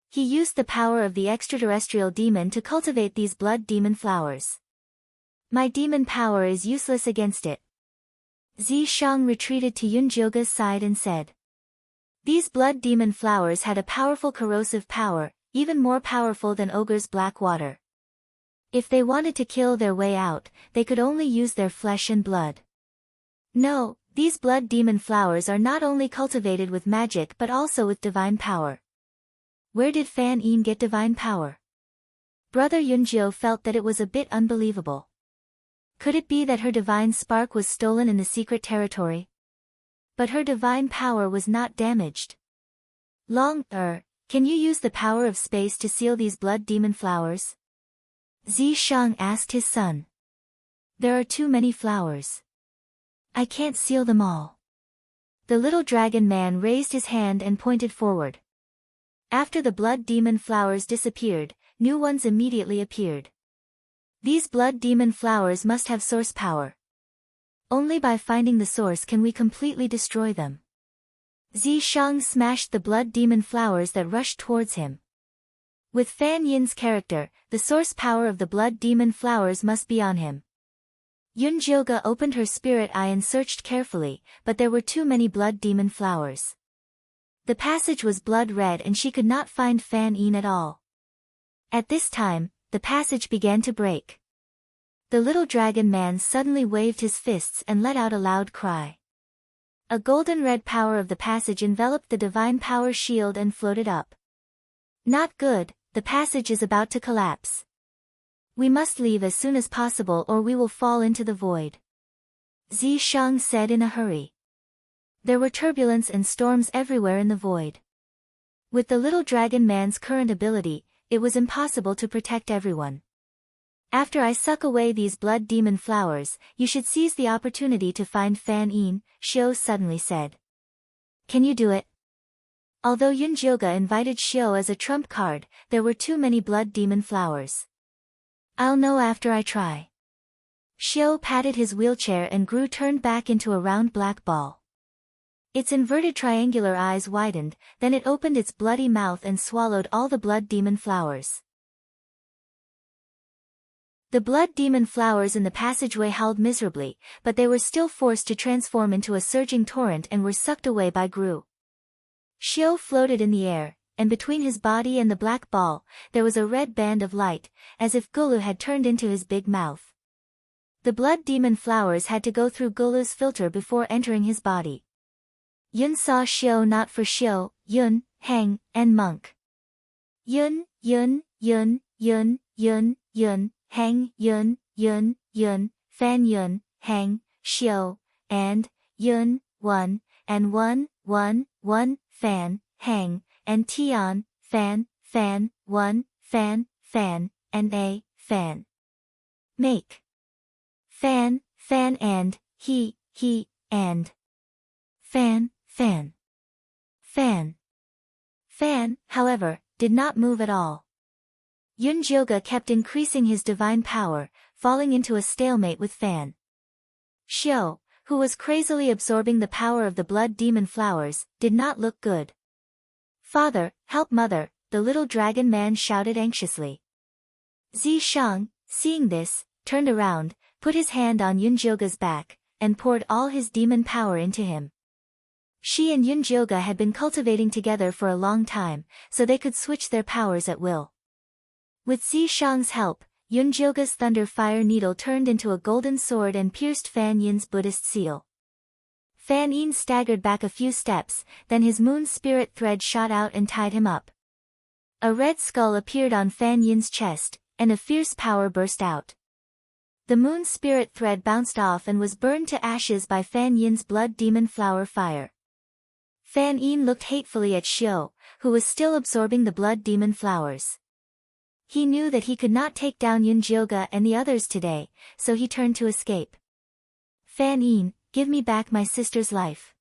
He used the power of the extraterrestrial demon to cultivate these blood demon flowers. My demon power is useless against it. Zishang retreated to Yunjioga's side and said. These blood demon flowers had a powerful corrosive power, even more powerful than ogre's black water. If they wanted to kill their way out, they could only use their flesh and blood. No, these blood demon flowers are not only cultivated with magic but also with divine power. Where did Fan Yin get divine power? Brother Yunjio felt that it was a bit unbelievable. Could it be that her divine spark was stolen in the secret territory? But her divine power was not damaged. Can you use the power of space to seal these blood demon flowers? Zishang asked his son. There are too many flowers. I can't seal them all. The little dragon man raised his hand and pointed forward. After the blood demon flowers disappeared, new ones immediately appeared. These blood demon flowers must have source power. Only by finding the source can we completely destroy them. Zishang smashed the blood demon flowers that rushed towards him. With Fan Yin's character, the source power of the blood demon flowers must be on him. Yunjioga opened her spirit eye and searched carefully, but there were too many blood demon flowers. The passage was blood red and she could not find Fan Yin at all. At this time, the passage began to break. The little dragon man suddenly waved his fists and let out a loud cry. A golden red power of the passage enveloped the divine power shield and floated up. Not good, the passage is about to collapse. We must leave as soon as possible or we will fall into the void. Zi Shang said in a hurry. There were turbulence and storms everywhere in the void. With the little dragon man's current ability, it was impossible to protect everyone. After I suck away these blood demon flowers, you should seize the opportunity to find Fan Yin, Xiao suddenly said. Can you do it? Although Yunjioga invited Xiao as a trump card, there were too many blood demon flowers. I'll know after I try. Xiao patted his wheelchair and grew turned back into a round black ball. Its inverted triangular eyes widened, then it opened its bloody mouth and swallowed all the blood demon flowers. The blood demon flowers in the passageway howled miserably, but they were still forced to transform into a surging torrent and were sucked away by Gru. Xiao floated in the air, and between his body and the black ball, there was a red band of light, as if Gulu had turned into his big mouth. The blood demon flowers had to go through Gulu's filter before entering his body. Yun saw Xiao not for Xiao, Yun, Hang, and Monk. Yun, Yun, Yun, Yun, Yun, Yun, Hang, Yun, Yun, Yun, Fan Yun, Hang, Xiao, and Yun, 1, and 1, 1, 1, Fan, Hang, and Tian, Fan, Fan, 1, Fan, Fan, and A, Fan. Make. Fan, Fan and, he, and. Fan, Fan. Fan. Fan, however, did not move at all. Yunjioga kept increasing his divine power, falling into a stalemate with Fan. Xiao, who was crazily absorbing the power of the blood demon flowers, did not look good. Father, help mother, the little dragon man shouted anxiously. Zi Shang, seeing this, turned around, put his hand on Yunjioga's back, and poured all his demon power into him. She and Yunjioga had been cultivating together for a long time, so they could switch their powers at will. With Zi Shang's help, Yunjioga's thunder fire needle turned into a golden sword and pierced Fan Yin's Buddhist seal. Fan Yin staggered back a few steps, then his moon spirit thread shot out and tied him up. A red skull appeared on Fan Yin's chest, and a fierce power burst out. The moon spirit thread bounced off and was burned to ashes by Fan Yin's blood demon flower fire. Fan Yin looked hatefully at Xiao, who was still absorbing the blood demon flowers. He knew that he could not take down Yunjioga and the others today, so he turned to escape. Fan Yin, give me back my sister's life.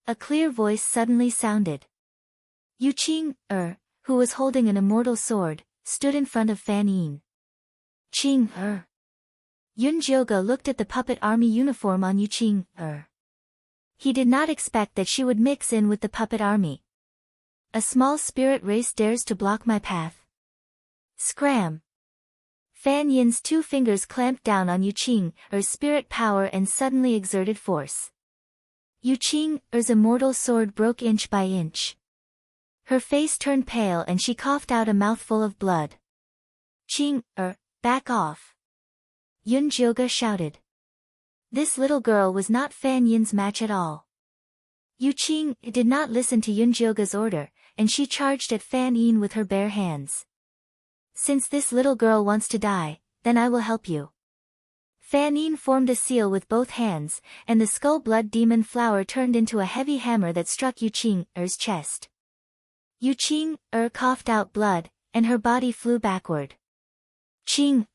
A clear voice suddenly sounded. Yu Qing, who was holding an immortal sword, stood in front of Fan Yin. Qing, Yunjioga looked at the puppet army uniform on Yu Qing, He did not expect that she would mix in with the puppet army. A small spirit race dares to block my path. Scram! Fan Yin's 2 fingers clamped down on Yu Qing's spirit power and suddenly exerted force. Yu Qing's immortal sword broke inch by inch. Her face turned pale and she coughed out a mouthful of blood. Qing, back off! Yunjioga shouted. This little girl was not Fan Yin's match at all. Yu Qing did not listen to Yunjioga's order, and she charged at Fan Yin with her bare hands. Since this little girl wants to die, then I will help you. Fan Yin formed a seal with both hands, and the skull blood demon flower turned into a heavy hammer that struck Yu Qing's chest. Yu Qing coughed out blood, and her body flew backward. Qing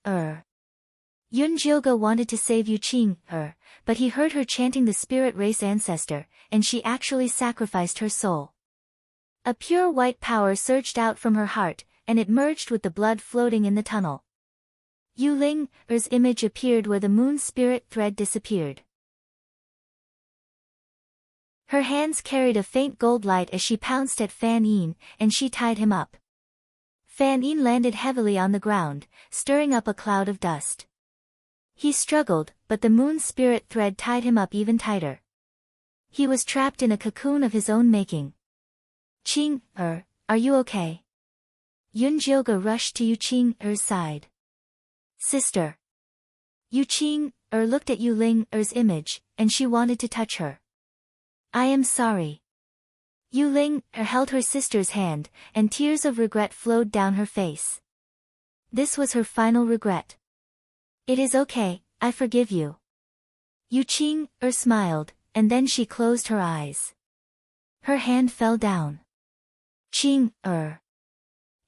Yunjioga wanted to save Yu Qing but he heard her chanting the spirit race ancestor, and she actually sacrificed her soul. A pure white power surged out from her heart, and it merged with the blood floating in the tunnel. Yu Ling's image appeared where the moon spirit thread disappeared. Her hands carried a faint gold light as she pounced at Fan Yin, and she tied him up. Fan Yin landed heavily on the ground, stirring up a cloud of dust. He struggled, but the moon spirit thread tied him up even tighter. He was trapped in a cocoon of his own making. Qing, are you okay? Yunjioga rushed to Yu Qing's side. Sister. Yu Qing looked at Yu Ling-er's image, and she wanted to touch her. I am sorry. Yu Ling-er held her sister's hand, and tears of regret flowed down her face. This was her final regret. It is okay, I forgive you. Yu Qing smiled, and then she closed her eyes. Her hand fell down. Qing-er.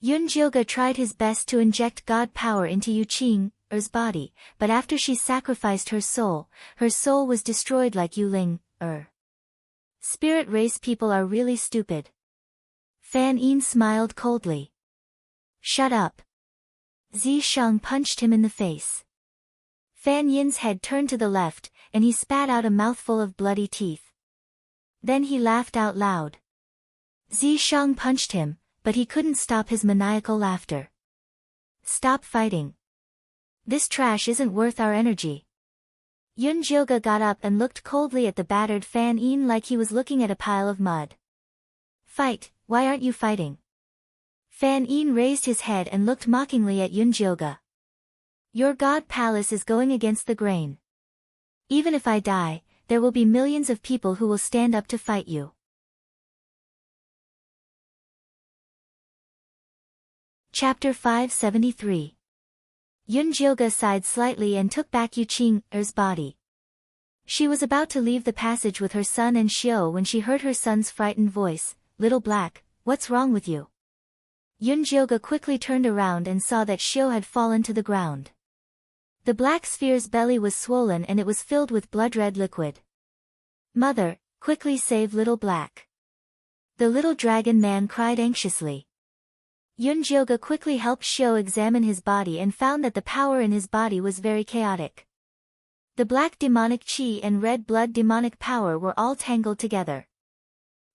Yunjioga tried his best to inject God power into Yu Qing-er's body, but after she sacrificed her soul was destroyed like Yu Ling-er. Spirit race people are really stupid. Fan Yin smiled coldly. Shut up. Zi Shang punched him in the face. Fan Yin's head turned to the left, and he spat out a mouthful of bloody teeth. Then he laughed out loud. Zi Shang punched him, but he couldn't stop his maniacal laughter. Stop fighting. This trash isn't worth our energy. Yunjioga got up and looked coldly at the battered Fan Yin like he was looking at a pile of mud. Fight, why aren't you fighting? Fan Yin raised his head and looked mockingly at Yunjioga. Your God Palace is going against the grain. Even if I die, there will be millions of people who will stand up to fight you. Chapter 573. Yunjioga sighed slightly and took back Yu Qing-er's body. She was about to leave the passage with her son and Xiao when she heard her son's frightened voice, Little Black, what's wrong with you? Yunjioga quickly turned around and saw that Xiao had fallen to the ground. The black sphere's belly was swollen and it was filled with blood-red liquid. Mother, quickly save Little Black. The little dragon man cried anxiously. Yunjioga quickly helped Xiao examine his body and found that the power in his body was very chaotic. The black demonic qi and red blood demonic power were all tangled together.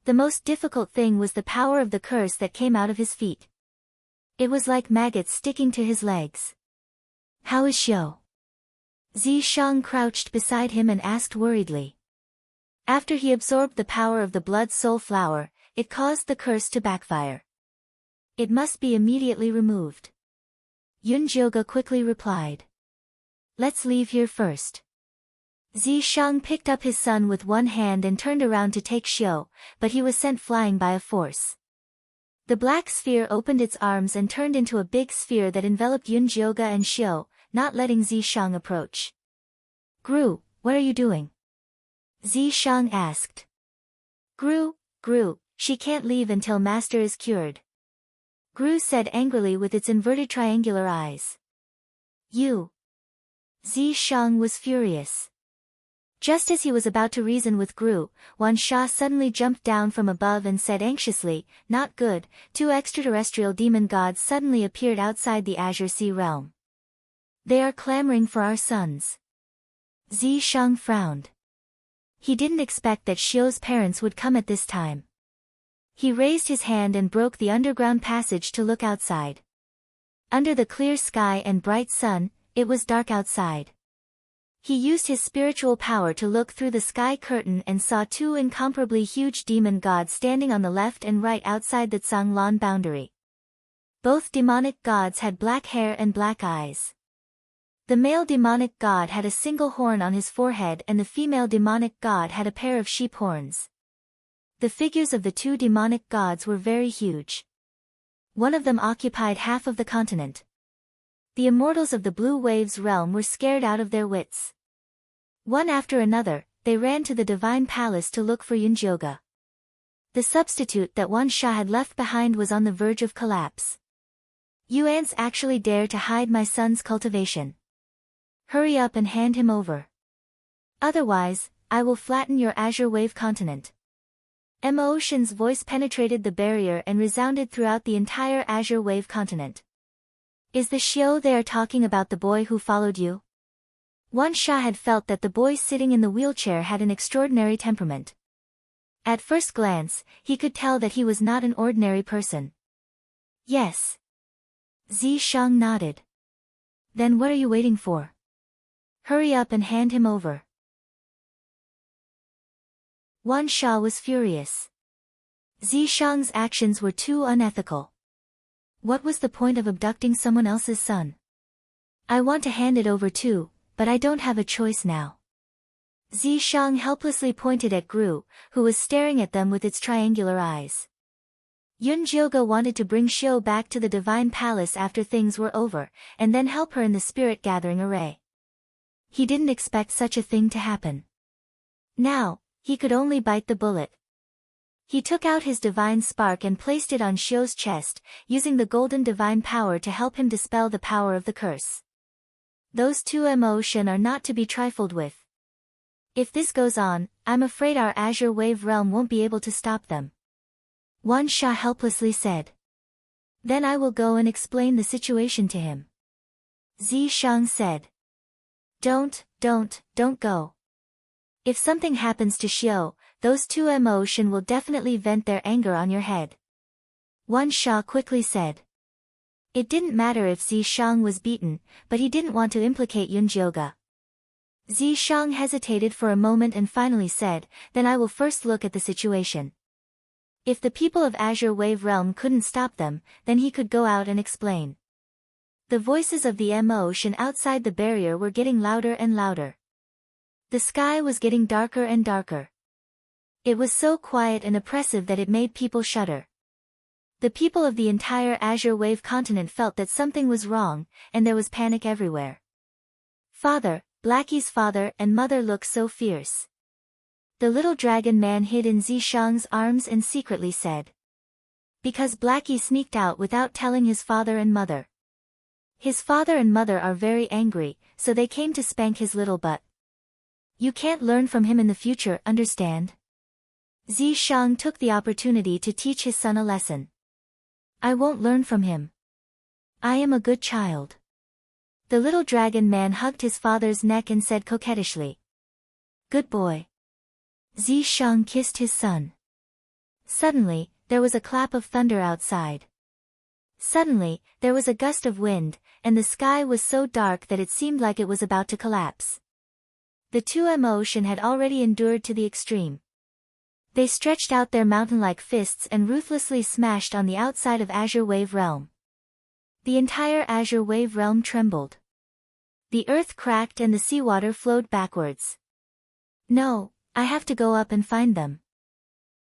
The most difficult thing was the power of the curse that came out of his feet. It was like maggots sticking to his legs. How is Xiao? Zi Shang crouched beside him and asked worriedly. After he absorbed the power of the blood soul flower, it caused the curse to backfire. It must be immediately removed. Yunjioga quickly replied. Let's leave here first. Zi Shang picked up his son with one hand and turned around to take Xiao, but he was sent flying by a force. The black sphere opened its arms and turned into a big sphere that enveloped Yunjioga and Xiao, not letting Zi Shang approach. Gru, what are you doing? Zi Shang asked. Gru, she can't leave until Master is cured. Gru said angrily with its inverted triangular eyes. You. Zi Shang was furious. Just as he was about to reason with Gru, Wan Sha suddenly jumped down from above and said anxiously, not good, 2 extraterrestrial demon gods suddenly appeared outside the Azure Sea realm. They are clamoring for our sons. Zi Shang frowned. He didn't expect that Xiao's parents would come at this time. He raised his hand and broke the underground passage to look outside. Under the clear sky and bright sun, it was dark outside. He used his spiritual power to look through the sky curtain and saw 2 incomparably huge demon gods standing on the left and right outside the Zhanglan boundary. Both demonic gods had black hair and black eyes. The male demonic god had a single horn on his forehead and the female demonic god had a pair of sheep horns. The figures of the 2 demonic gods were very huge. One of them occupied half of the continent. The immortals of the Blue Waves realm were scared out of their wits. One after another, they ran to the divine palace to look for Yunjioga. The substitute that Wan Sha had left behind was on the verge of collapse. You ants actually dare to hide my son's cultivation. Hurry up and hand him over. Otherwise, I will flatten your Azure Wave continent. Emma Ocean's voice penetrated the barrier and resounded throughout the entire Azure Wave continent. Is the Xiao they are talking about the boy who followed you? Wan Sha had felt that the boy sitting in the wheelchair had an extraordinary temperament. At first glance, he could tell that he was not an ordinary person. Yes. Zi Shang nodded. Then what are you waiting for? Hurry up and hand him over. Wan Sha was furious. Zi Shang's actions were too unethical. What was the point of abducting someone else's son? I want to hand it over too, but I don't have a choice now. Zishang helplessly pointed at Gru, who was staring at them with its triangular eyes. Yunjioga wanted to bring Xiao back to the divine palace after things were over, and then help her in the spirit-gathering array. He didn't expect such a thing to happen. Now, he could only bite the bullet. He took out his divine spark and placed it on Xiao's chest, using the golden divine power to help him dispel the power of the curse. Those two emotions are not to be trifled with. If this goes on, I'm afraid our Azure Wave realm won't be able to stop them. Wan Sha helplessly said. Then I will go and explain the situation to him. Zishang said. Don't go. If something happens to Xiao, those two emotions will definitely vent their anger on your head. Wan Sha quickly said. It didn't matter if Zishang was beaten, but he didn't want to implicate Yunjioga. Zishang hesitated for a moment and finally said, then I will first look at the situation. If the people of Azure Wave Realm couldn't stop them, then he could go out and explain. The voices of the emotion outside the barrier were getting louder and louder. The sky was getting darker and darker. It was so quiet and oppressive that it made people shudder. The people of the entire Azure Wave continent felt that something was wrong, and there was panic everywhere. Father, Blackie's father and mother looked so fierce. The little dragon man hid in Zishang's arms and secretly said. Because Blackie sneaked out without telling his father and mother. His father and mother are very angry, so they came to spank his little butt. You can't learn from him in the future, understand? Zishang took the opportunity to teach his son a lesson. I won't learn from him. I am a good child. The little dragon man hugged his father's neck and said coquettishly. Good boy. Zishang kissed his son. Suddenly, there was a clap of thunder outside. Suddenly, there was a gust of wind, and the sky was so dark that it seemed like it was about to collapse. The two emotion had already endured to the extreme. They stretched out their mountain-like fists and ruthlessly smashed on the outside of Azure Wave Realm. The entire Azure Wave Realm trembled. The earth cracked and the seawater flowed backwards. No, I have to go up and find them.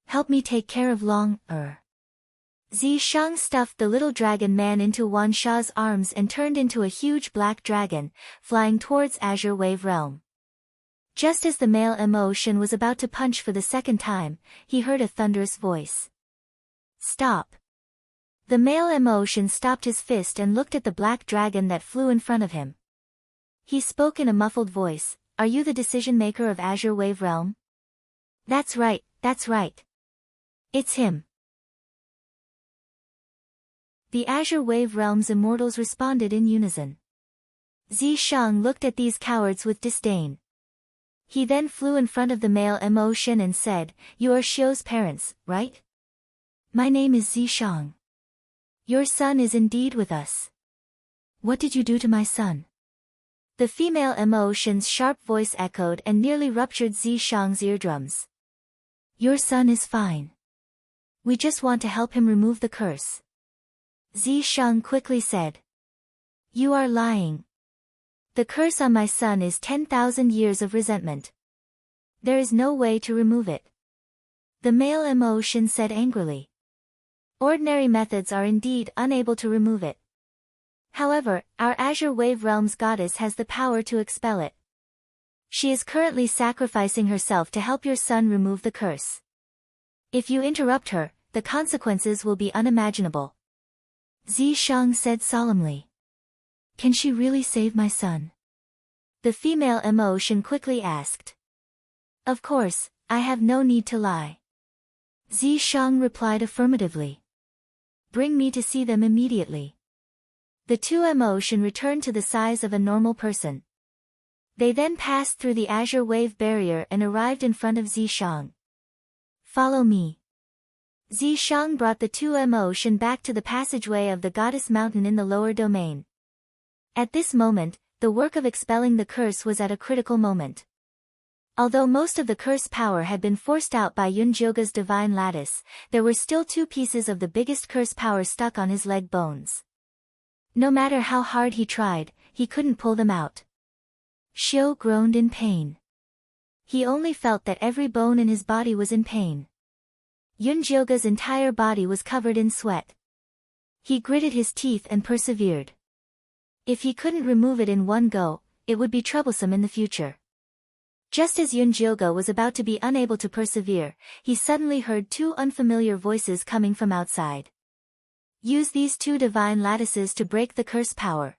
Help me take care of Zishang stuffed the little dragon man into Wan Sha's arms and turned into a huge black dragon, flying towards Azure Wave Realm. Just as the male emotion was about to punch for the second time, he heard a thunderous voice. Stop. The male emotion stopped his fist and looked at the black dragon that flew in front of him. He spoke in a muffled voice, Are you the decision-maker of Azure Wave Realm? That's right, that's right. It's him. The Azure Wave Realm's immortals responded in unison. Zishang looked at these cowards with disdain. He then flew in front of the male emotion and said, You are Xiao's parents, right? My name is Zishang. Your son is indeed with us. What did you do to my son? The female emotion's sharp voice echoed and nearly ruptured Zishang's eardrums. Your son is fine. We just want to help him remove the curse. Zishang quickly said. You are lying. The curse on my son is 10,000 years of resentment. There is no way to remove it. The male emotion said angrily. Ordinary methods are indeed unable to remove it. However, our Azure Wave Realm's goddess has the power to expel it. She is currently sacrificing herself to help your son remove the curse. If you interrupt her, the consequences will be unimaginable. Zishang said solemnly. Can she really save my son? The female emotion quickly asked. Of course, I have no need to lie. Zishang replied affirmatively. Bring me to see them immediately. The two emotion returned to the size of a normal person. They then passed through the Azure Wave barrier and arrived in front of Zishang. Follow me. Zishang brought the two emotion back to the passageway of the goddess mountain in the lower domain. At this moment, the work of expelling the curse was at a critical moment. Although most of the curse power had been forced out by Yunjioga's divine lattice, there were still two pieces of the biggest curse power stuck on his leg bones. No matter how hard he tried, he couldn't pull them out. Shio groaned in pain. He only felt that every bone in his body was in pain. Yunjioga's entire body was covered in sweat. He gritted his teeth and persevered. If he couldn't remove it in one go, it would be troublesome in the future. Just as Yunjioga was about to be unable to persevere, he suddenly heard two unfamiliar voices coming from outside. Use these two divine lattices to break the curse power.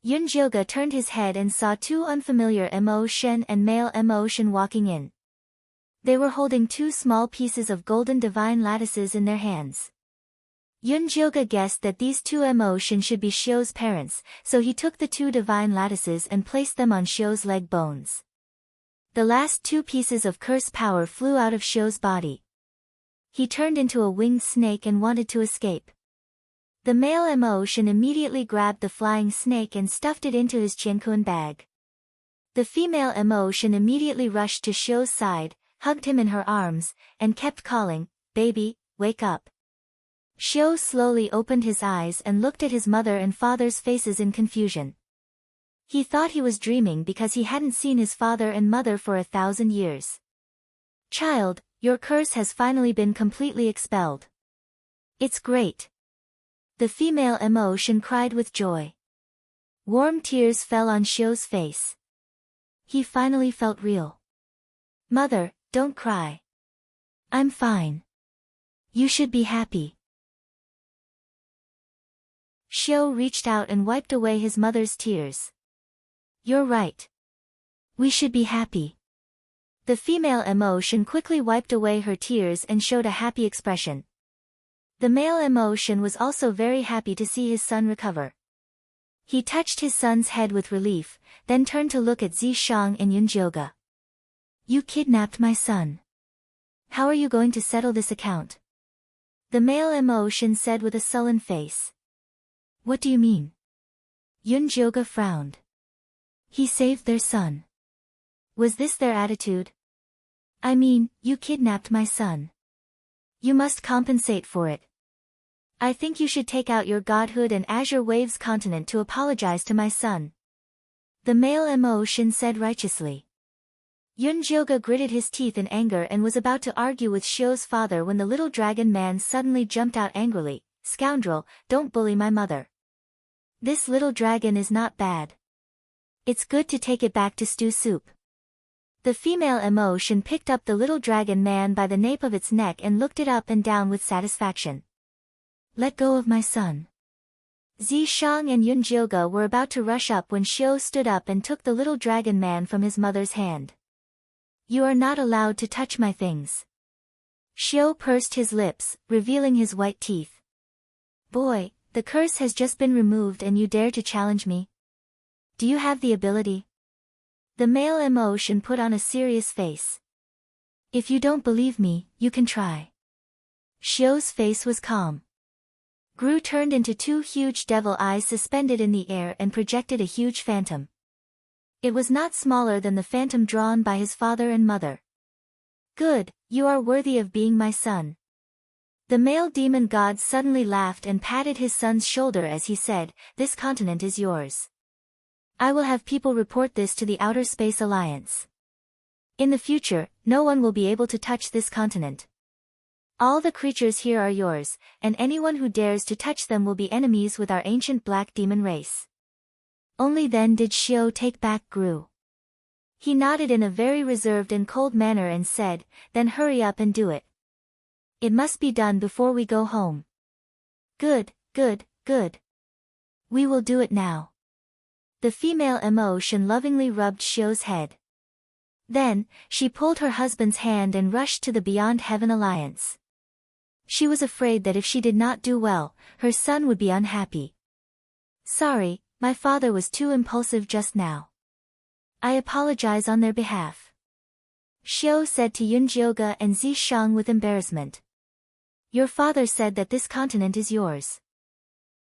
Yunjioga turned his head and saw two unfamiliar Mo Shen and male Mo Shen walking in. They were holding two small pieces of golden divine lattices in their hands. Yunjioga guessed that these two Mo Shen should be Shio's parents, so he took the two divine lattices and placed them on Shio's leg bones. The last two pieces of curse power flew out of Shio's body. He turned into a winged snake and wanted to escape. The male Mo Shen immediately grabbed the flying snake and stuffed it into his Qiankun bag. The female Mo Shen immediately rushed to Shio's side, hugged him in her arms, and kept calling, "Baby, wake up." Shio slowly opened his eyes and looked at his mother and father's faces in confusion. He thought he was dreaming because he hadn't seen his father and mother for 1,000 years. "Child, your curse has finally been completely expelled. It's great." The female Mo Shen cried with joy. Warm tears fell on Shio's face. He finally felt real. "Mother, don't cry. I'm fine. You should be happy." Shio reached out and wiped away his mother's tears. "You're right. We should be happy." The female Mo Shen quickly wiped away her tears and showed a happy expression. The male Mo Shen was also very happy to see his son recover. He touched his son's head with relief, then turned to look at Zishang and Yunjioga. "You kidnapped my son. How are you going to settle this account?" The male Mo Shen said with a sullen face. "What do you mean?" Yunjioga frowned. He saved their son. Was this their attitude? "I mean, you kidnapped my son. You must compensate for it. I think you should take out your godhood and Azure Waves continent to apologize to my son." The male Mo Shen said righteously. Yunjioga gritted his teeth in anger and was about to argue with Shio's father when the little dragon man suddenly jumped out angrily. "Scoundrel, don't bully my mother. This little dragon is not bad. It's good to take it back to stew soup." The female Mo Shen picked up the little dragon man by the nape of its neck and looked it up and down with satisfaction. "Let go of my son." Zishang and Yunjioga were about to rush up when Shio stood up and took the little dragon man from his mother's hand. "You are not allowed to touch my things." Shio pursed his lips, revealing his white teeth. "Boy, the curse has just been removed and you dare to challenge me? Do you have the ability?" The male Mo Shen put on a serious face. "If you don't believe me, you can try." Shio's face was calm. Gru turned into two huge devil eyes suspended in the air and projected a huge phantom. It was not smaller than the phantom drawn by his father and mother. "Good, you are worthy of being my son." The male demon god suddenly laughed and patted his son's shoulder as he said, "This continent is yours. I will have people report this to the Outer Space Alliance. In the future, no one will be able to touch this continent. All the creatures here are yours, and anyone who dares to touch them will be enemies with our ancient black demon race." Only then did Shio take back Gru. He nodded in a very reserved and cold manner and said, "Then hurry up and do it. It must be done before we go home." "Good, good, good. We will do it now." The female Mo Shen lovingly rubbed Shio's head. Then, she pulled her husband's hand and rushed to the Beyond Heaven Alliance. She was afraid that if she did not do well, her son would be unhappy. "Sorry, my father was too impulsive just now. I apologize on their behalf," Shio said to Yunjioga and Zishang with embarrassment. "Your father said that this continent is yours.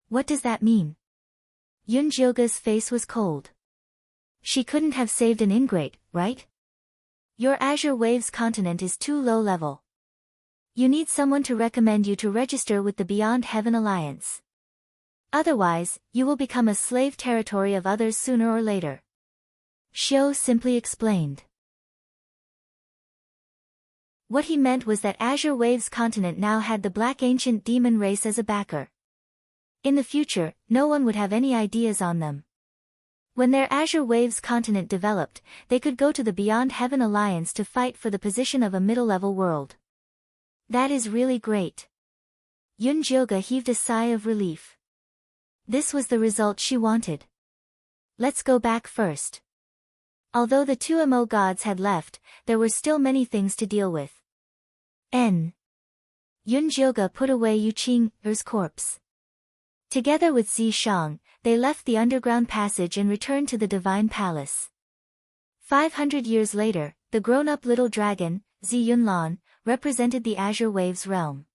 What does that mean?" Yunjioga's face was cold. She couldn't have saved an ingrate, right? "Your Azure Waves continent is too low level. You need someone to recommend you to register with the Beyond Heaven Alliance. Otherwise, you will become a slave territory of others sooner or later." Shio simply explained. What he meant was that Azure Waves continent now had the black ancient demon race as a backer. In the future, no one would have any ideas on them. When their Azure Waves continent developed, they could go to the Beyond Heaven Alliance to fight for the position of a middle-level world. That is really great. Yunjioga heaved a sigh of relief. This was the result she wanted. Let's go back first. Although the two Mo gods had left, there were still many things to deal with. Yunjioga put away Yu Qing's corpse. Together with Zi Shang, they left the underground passage and returned to the Divine Palace. 500 years later, the grown-up little dragon, Zi Yunlan, represented the Azure Waves realm.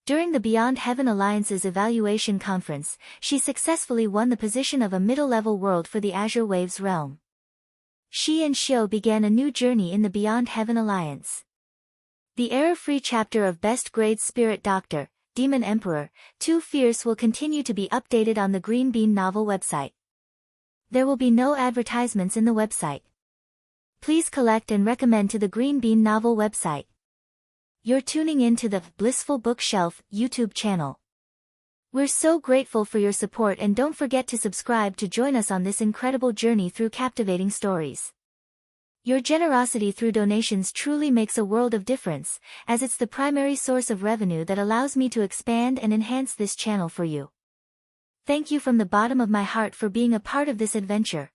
During the Beyond Heaven Alliance's evaluation conference, she successfully won the position of a middle-level world for the Azure Waves realm. She and Shio began a new journey in the Beyond Heaven Alliance. The error-free chapter of Best Grade Spirit Doctor, Demon Emperor, Too Fierce will continue to be updated on the Green Bean novel website. There will be no advertisements in the website. Please collect and recommend to the Green Bean novel website. You're tuning in to the Blissful Bookshelf YouTube channel. We're so grateful for your support, and don't forget to subscribe to join us on this incredible journey through captivating stories. Your generosity through donations truly makes a world of difference, as it's the primary source of revenue that allows me to expand and enhance this channel for you. Thank you from the bottom of my heart for being a part of this adventure.